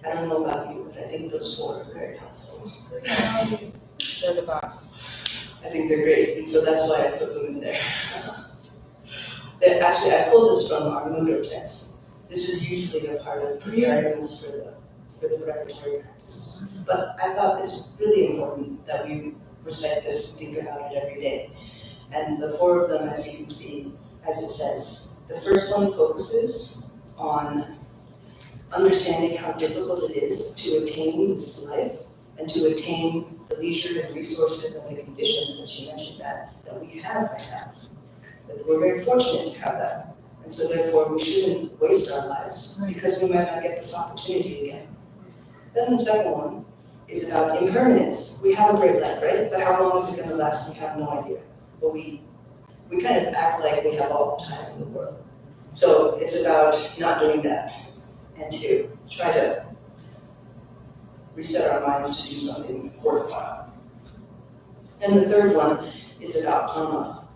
S1: I don't know about you, but I think those four are very helpful.
S4: They're the best.
S1: I think they're great, and so that's why I put them in there. Actually, I pulled this from our Mundo text. This is usually a part of preparing us for the preparatory practices. But I thought it's really important that we recite this and think about it every day. And the four of them, as you can see, as it says, the first one focuses on understanding how difficult it is to attain this life and to attain the leisure and resources and the conditions that you mentioned that we have right now. That we're very fortunate to have that. And so therefore we shouldn't waste our lives because we might not get this opportunity again. Then the second one is about impermanence. We have a great life, right? But how long is it going to last? We have no idea. But we kind of act like we have all the time in the world. So it's about not doing that and to try to reset our minds to do something worthwhile. And the third one is about karma.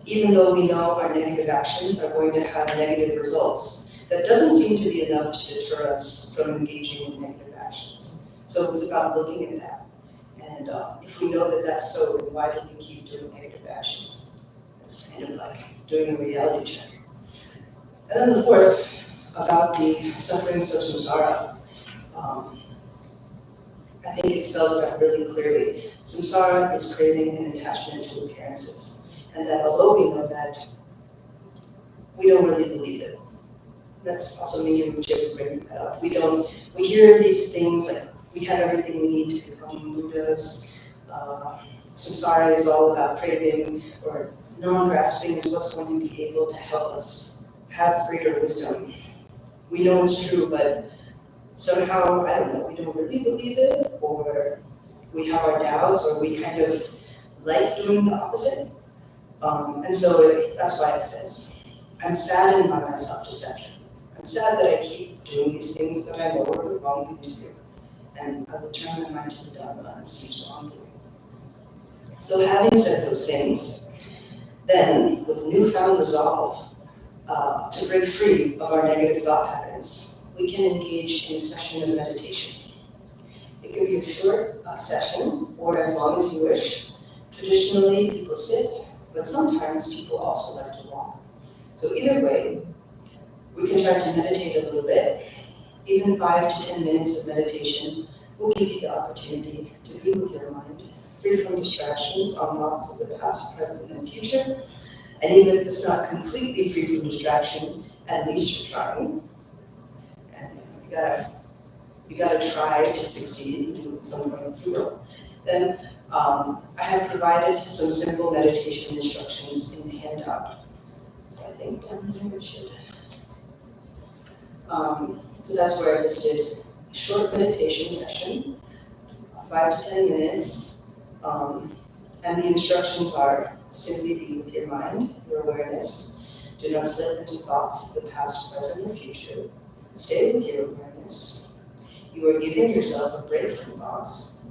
S1: Even though we know our negative actions are going to have negative results, that doesn't seem to be enough to deter us from engaging in negative actions. So it's about looking at that. And if we know that that's so, then why do we keep doing negative actions? It's kind of like doing a reality check. And then the fourth, about the sufferings of samsara. I think it spells it out really clearly. Samsara is craving and attachment to appearances. And that although we know that, we don't really believe it. That's also me and Chip bringing that up. We hear these things like we have everything we need to become Buddhas. Samsara is all about craving, or non-grasping is what's going to be able to help us have greater wisdom. We know it's true, but somehow, I don't know, we don't really believe it, or we have our doubts, or we kind of like doing the opposite. And so that's why it says, I'm saddened by my self-deception. I'm sad that I keep doing these things that I know are the wrong thing to do. And I will turn my mind to the Dharma and cease wrongdoing. So having said those things, then with newfound resolve to break free of our negative thought patterns, we can engage in a session of meditation. It can be a short session, or as long as you wish. Traditionally, people sit, but sometimes people also like to walk. So either way, we can try to meditate a little bit. Even 5 to 10 minutes of meditation will give you the opportunity to be with your mind, free from distractions on thoughts of the past, present, and future. And even if it's not completely free from distraction, at least you're trying. And you gotta You gotta try to succeed, and at some point you will. Then I have provided some simple meditation instructions in the handout. So I think down here it should. So that's where I listed a short meditation session, 5 to 10 minutes. And the instructions are simply be with your mind, your awareness. Do not slip into thoughts of the past, present, or future. Stay with your awareness. You are giving yourself a break from thoughts,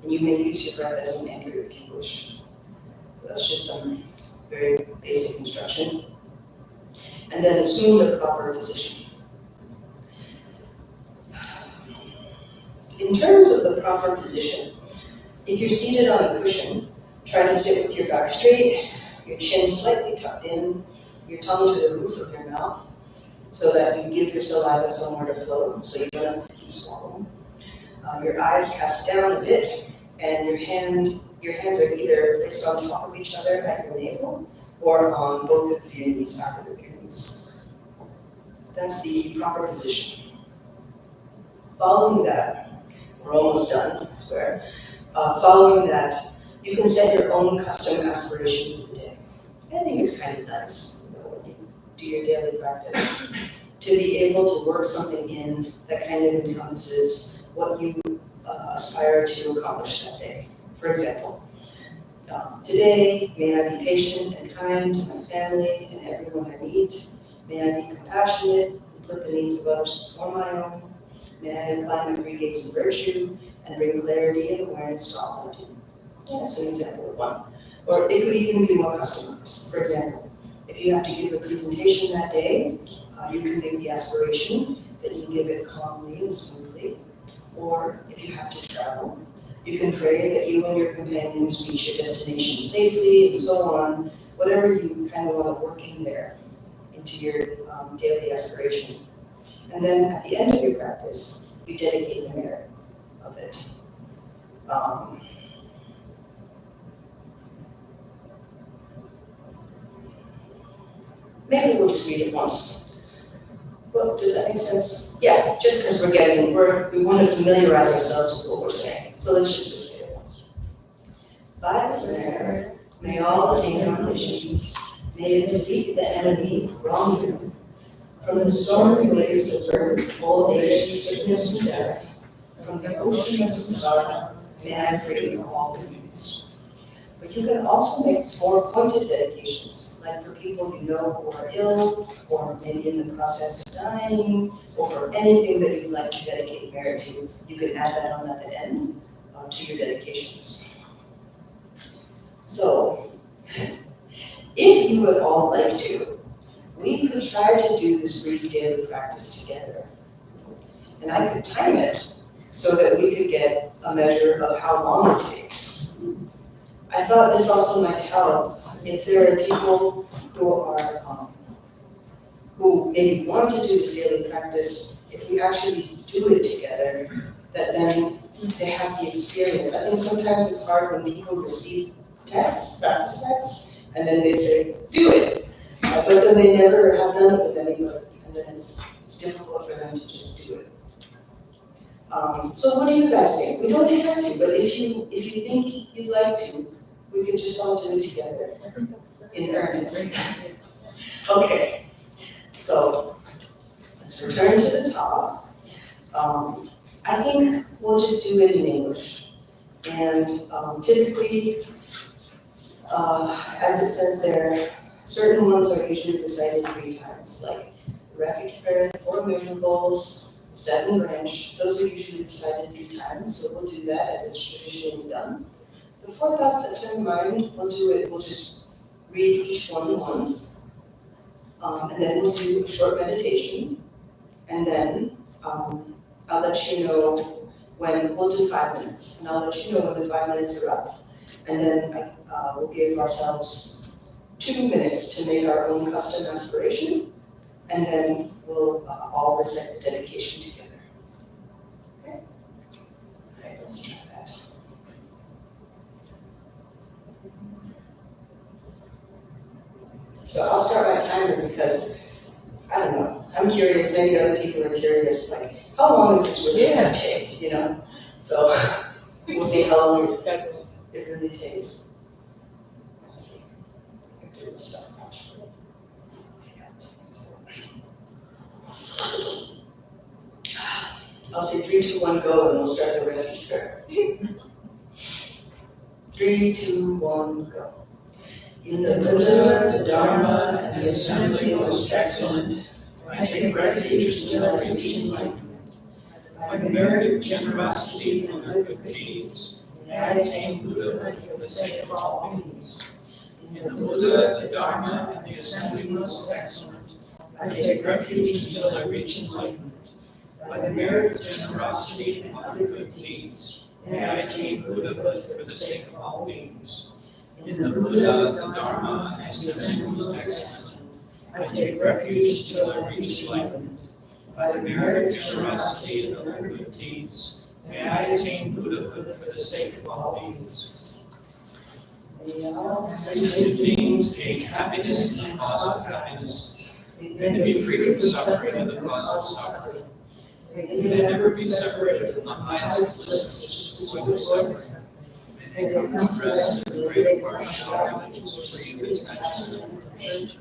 S1: and you may use your breath as an anchor if you wish. So that's just some very basic instruction. And then assume the proper position. In terms of the proper position, if you're seated on a cushion, try to sit with your back straight, your chin slightly tucked in, your tongue to the roof of your mouth, so that you give your saliva somewhere to flow, so you don't have to keep swallowing. Your eyes cast down a bit, and your hands are either placed on top of each other at your navel, or on both of your knees, back of your knees. That's the proper position. Following that, we're almost done, I swear. Following that, you can set your own custom aspiration for the day. I think it's kind of nice, when you do your daily practice, to be able to work something in that kind of encompasses what you aspire to accomplish that day. For example, today, may I be patient and kind to my family and everyone I meet. May I be compassionate and put the needs of others before my own. May I apply my 3 gates of virtue and bring clarity and awareness to all I do. That's an example of one. Or it could even be more customized. For example, if you have to give a presentation that day, you can make the aspiration that you give it calmly and smoothly. Or if you have to travel, you can pray that you and your companions reach your destination safely and so on. Whatever you kind of want to work in there into your daily aspiration. And then at the end of your practice, you dedicate the merit of it. Maybe we'll just read it once. Well, does that make sense? Yeah, just because we want to familiarize ourselves with what we're saying. So let's just say it once. By this merit, may all attain our conditions. May it defeat the enemy, wrongdoing. From the stormy waves of birth, old age, sickness, and death, from the ocean of samsara, may I free all beings. But you can also make more pointed dedications, like for people you know who are ill, or maybe in the process of dying, or for anything that you'd like to dedicate merit to. You can add that on at the end to your dedications. So, if you would all like to, we could try to do this brief daily practice together. And I could time it so that we could get a measure of how long it takes. I thought this also might help if there are people who maybe want to do this daily practice, if we actually do it together, that then they have the experience. I think sometimes it's hard when people receive texts, practice texts, and then they say, do it. But then they never have done it with anybody, and then it's difficult for them to just do it. So what do you guys think? We don't have to, but if you think you'd like to, we could just all do it together in earnest. Okay, so let's return to the top. I think we'll just do it in English. And typically, as it says there, certain ones are usually recited 3 times, like refuge prayer, 4 measurables, 7 branch. Those are usually recited 3 times, so we'll do that as it's traditionally done. The 4 thoughts that turn mind, we'll just read each one once, and then we'll do a short meditation, and then I'll let you know when, we'll do 5 minutes, and I'll let you know when the 5 minutes are up, and then we'll give ourselves 2 minutes to make our own custom aspiration, and then we'll all recite the dedication together. Okay? Okay, let's try that. So I'll start my timer because, I don't know, I'm curious, maybe other people are curious, like, how long is this really
S2: Yeah.
S1: gonna take, you know? So we'll see how long
S2: Schedule.
S1: it really takes. Let's see. I'm doing stopwatch. I'll say 3, 2, 1, go, and we'll start the refuge prayer. 3, 2, 1, go. In the Buddha, the Dharma, and the assembly most excellent, I take refuge until I reach enlightenment. By the merit of generosity and good deeds, may I attain Buddhahood for the sake of all beings. In the Buddha, the Dharma, and the assembly most excellent, I take refuge until I reach enlightenment. By the merit of generosity and other good deeds, may I attain Buddhahood for the sake of all beings. In the Buddha, the Dharma, and the assembly most excellent, I take refuge until I reach enlightenment. By the merit of generosity and other good deeds, may I attain Buddhahood for the sake of all beings. May all sentient beings gain happiness and the cause of happiness. May they be free from suffering and the cause of suffering. May they never be separated from the highest bliss, which is the joy of suffering. May they come to rest in the great impartiality which is free of attachment and aversion.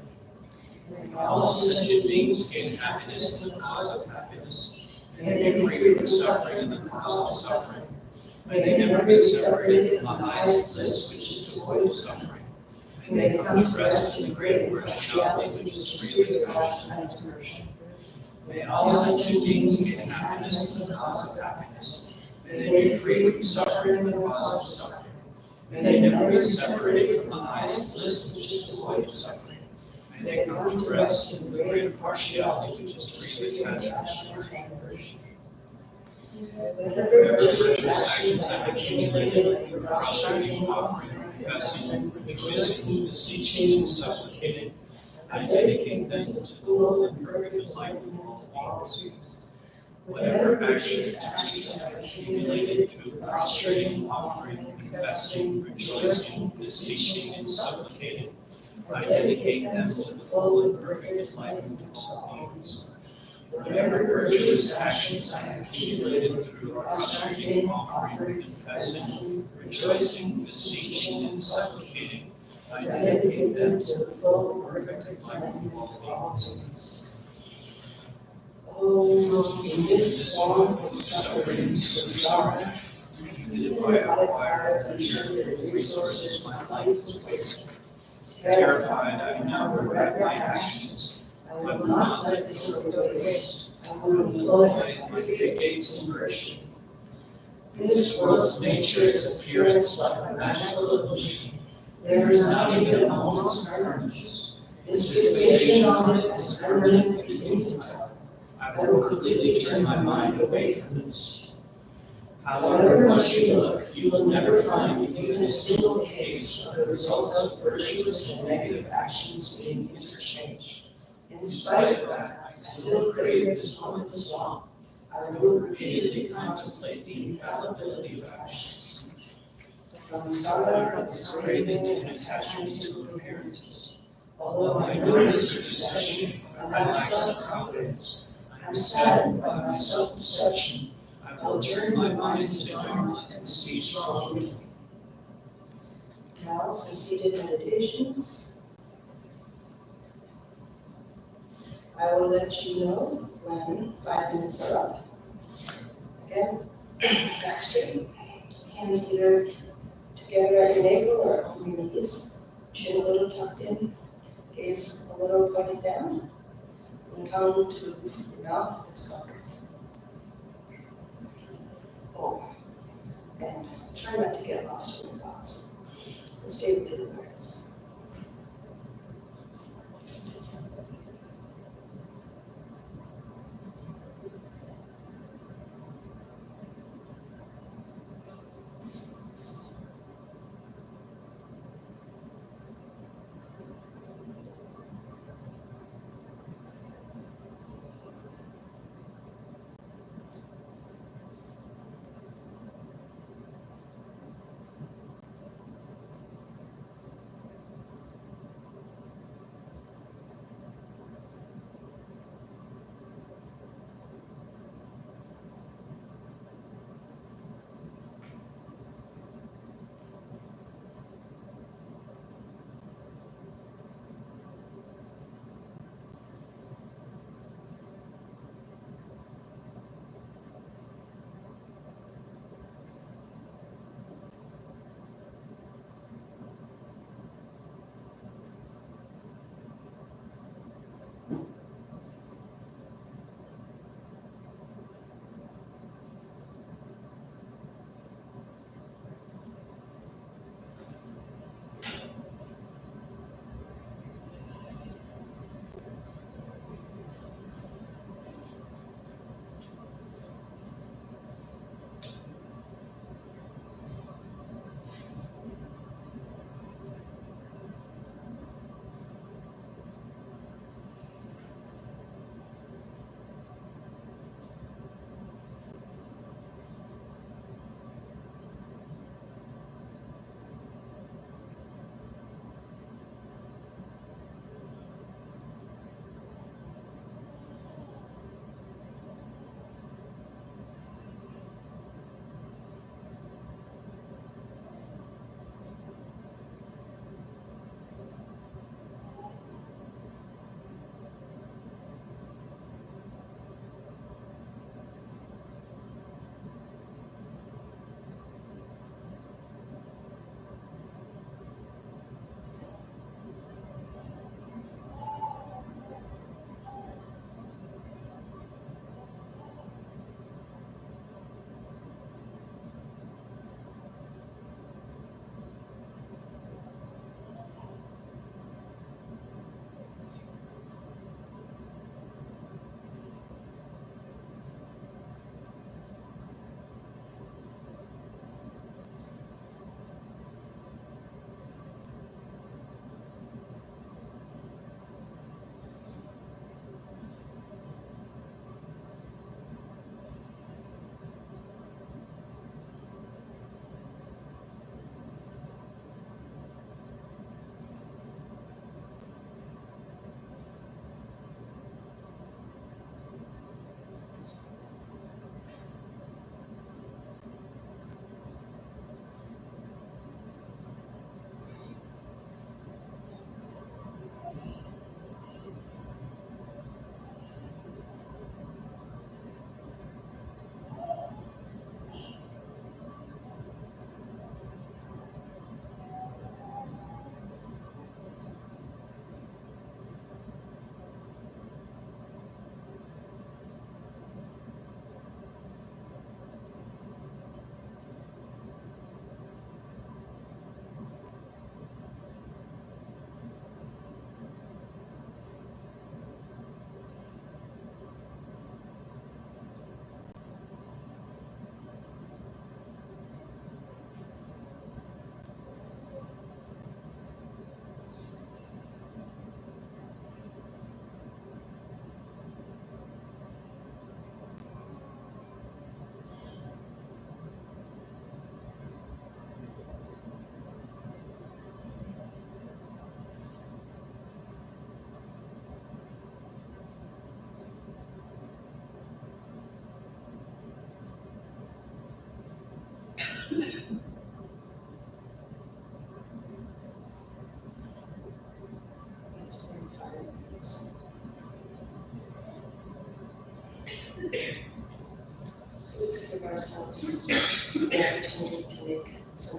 S1: May all sentient beings gain happiness and the cause of happiness. May they be free from suffering and the cause of suffering. May they never be separated from the highest bliss, which is the void of suffering. May they come to rest in the great impartiality which is free of attachment and aversion. May all sentient beings gain happiness and the cause of happiness. May they be free from suffering and the cause of suffering. May they never be separated from the highest bliss, which is the void of suffering. May they come to rest in the great impartiality which is free of attachment and aversion. Whatever virtuous actions I have accumulated through prostrating, offering, confessing, rejoicing, beseeching, and supplicating, I dedicate them to full and perfect enlightenment of all beings. Whatever virtuous actions I have accumulated through prostrating, offering, confessing, rejoicing, beseeching, and supplicating, I dedicate them to full and perfect enlightenment of all beings. Whatever virtuous actions I have accumulated through prostrating, offering, confessing, rejoicing, beseeching, and supplicating, I dedicate them to full and perfect enlightenment of all beings. Oh, in this swamp of suffering, samsara, if I acquire the limited resources my life was wasted. Terrified, I now regret my actions. I will not let this go to waste. I will employ my three gates in virtue. This world's nature is appearance like a magical illusion. There is not even a moment's permanence. This fixation on it as permanent is infantile. I will completely turn my mind away from this. However much you look, you will never find even a single case of the results of virtuous and negative actions being interchanged. In spite of that, I still crave this moment's swamp. I will repeatedly contemplate the infallibility of actions. Samsara is craving and attachment to appearances. Although I know this is deception, I lack self-confidence. I am saddened by my self-deception. I will turn my mind to Dharma and cease wrongdoing. Now, some seated meditation. I will let you know when 5 minutes are up. Again, back straight. Hands either together at your navel or on your knees. Chin a little tucked in. Gaze a little pointed down. And come to the roof of your mouth if it's comfortable. Oh, and try not to get lost in your thoughts. And stay with your awareness.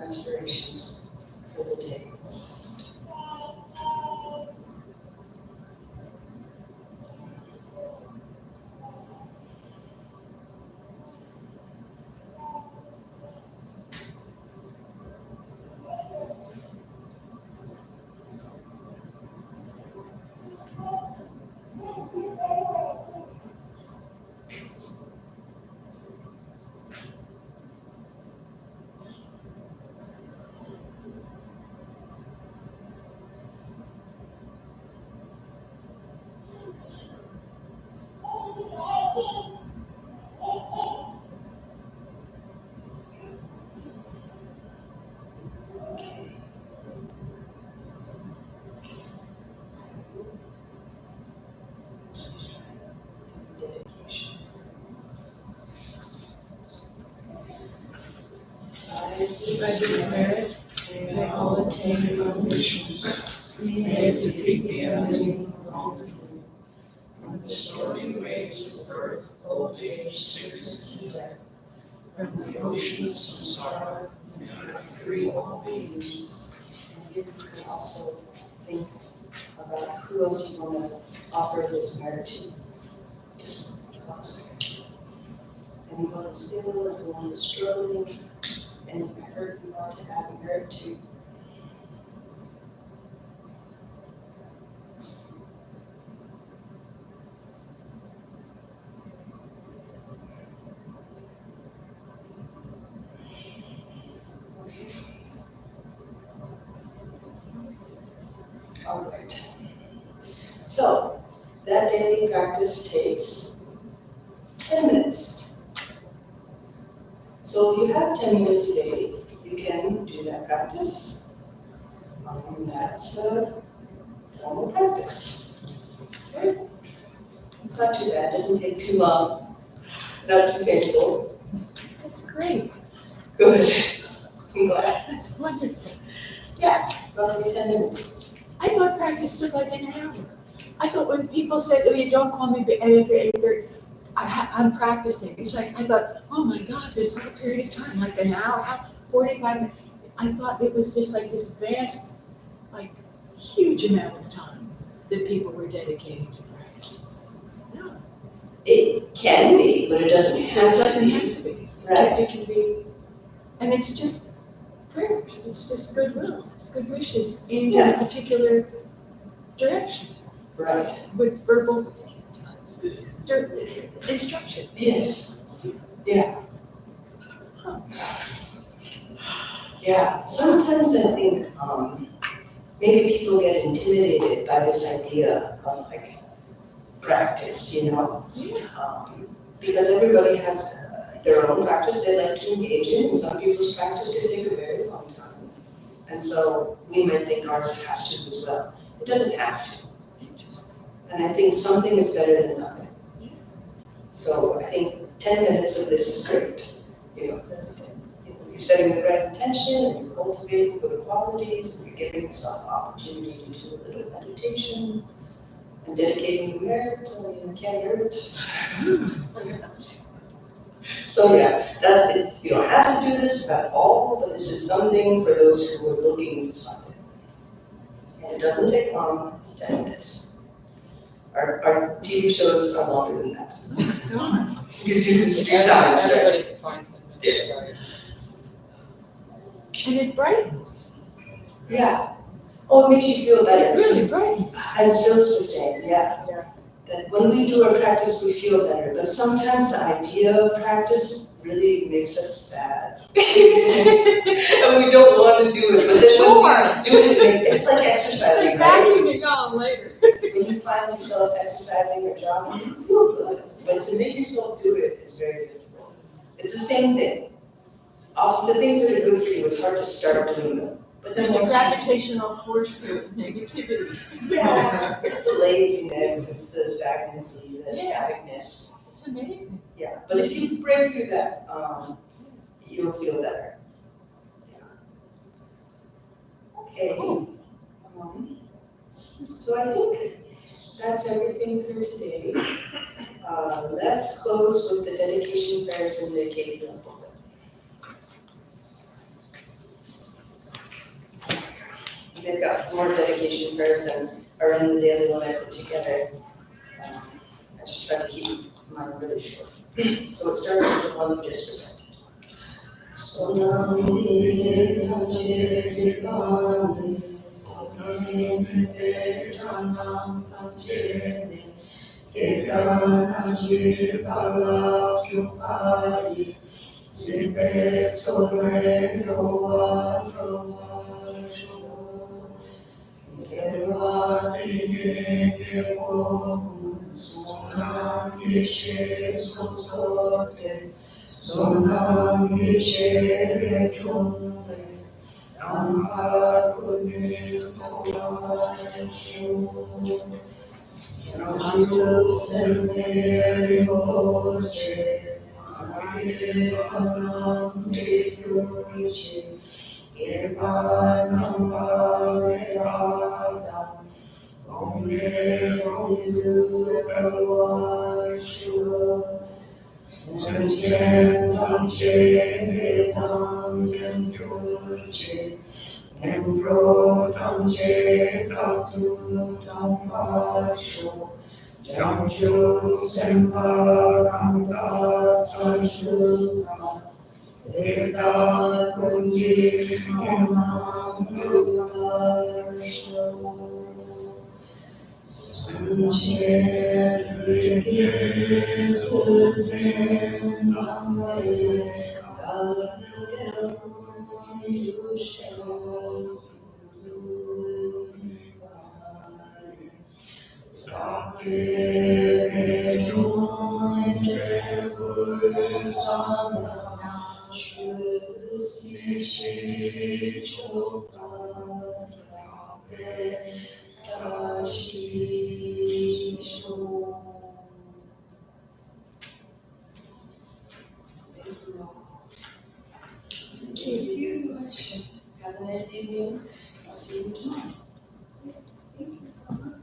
S1: or inspirations for the day. Dedication.
S6: By His merit, may all attain omniscience, may defeat the enemy of wrongdoing, from the stormy waves of birth, old age, sickness, and death, from the oceans of sorrow, may I free all beings.
S1: And here you can also think about who else you want to offer this merit to. Just a couple seconds. Anyone who's ill, anyone who's struggling, any effort you want to add merit to. All right. So that daily practice takes 10 minutes. So if you have 10 minutes a day, you can do that practice. That's a formal practice. Okay? Not too bad, doesn't take too long, not too painful.
S2: That's great.
S1: Good. I'm glad.
S2: That's wonderful.
S1: Roughly 10 minutes.
S2: I thought practice took like an hour. I thought when people said, oh, you don't call me after 8:30, I'm practicing. It's like, I thought, oh my God, this whole period of time, like an hour, 45 minutes. I thought it was just like this vast, like huge amount of time that people were dedicating to practice. No,
S1: It can be, but it doesn't
S2: it
S1: have to
S2: doesn't
S1: be.
S2: have to be.
S1: Right.
S2: It can be, and it's just prayers, it's just goodwill, it's good wishes aimed in a particular direction.
S1: Right.
S2: With verbal instruction.
S1: Yes. Yeah. Yeah. Sometimes I think maybe people get intimidated by this idea of like practice, you know?
S2: Yeah.
S1: Because everybody has their own practice they like to engage in, and some people's practice could take a very long time. And so we might think ours has to as well. It doesn't have to. And I think something is better than nothing. So I think 10 minutes of this is great. You know, you're setting the right intention, and you're cultivating good qualities, and you're giving yourself opportunity to do a little meditation, and dedicating the merit, can't hurt. So yeah, that's it. You don't have to do this at all, but this is something for those who are looking for something. And it doesn't take long, it's 10 minutes. Our TV shows are longer than that.
S2: God.
S1: You can do this 3 times, right?
S4: Everybody can find 10 minutes, right?
S2: And it brightens.
S1: Yeah. Oh, it makes you feel
S2: It
S1: better.
S2: really brightens.
S1: As Phyllis was saying, yeah.
S4: Yeah.
S1: That when we do our practice, we feel better. But sometimes the idea of practice really makes us sad. And we don't want to do it. But then when we do it, it's like exercising,
S2: It's
S1: right?
S2: vacuuming on later.
S1: When you find yourself exercising or jogging, you feel good. But to make yourself do it is very difficult. It's the same thing. It's often the things that are good for you, it's hard to start doing them. But
S2: There's a
S1: once
S2: gravitational force to negativity.
S1: yeah, it's the laziness, it's the stagnancy, the staticness.
S2: It's amazing.
S1: Yeah, but if you break through that, you'll feel better. Yeah. Okay. So I think that's everything for today. Let's close with the dedication prayers and the KPL booklet. they've got more dedication prayers than are in the daily one I put together. I just try to keep mine really short. So it starts with the one we just presented. Sonam ni panje zipani, omni petanam panje, ekana jipala kyupari, simpe sobre roa roa sho, gervati kepo, sonam ishe sosote, sonam ishe chumbe, nampa kuni tomashu. Anju semeri moche, amare anam dikruche, eva namare adam, omne ondu kawashu, sanchen tamche vedam yantruche, Embro tamche katu tamashu, Jamchu sempa kanta sanshuka, Veda kunji mamam ruparshu. Sanche rike tuzen namwe, Kagel yusho. Sapere giunge sama, shusi chokare kashisho. Thank you. Have a nice evening. I'll see you tomorrow. Thank you so much.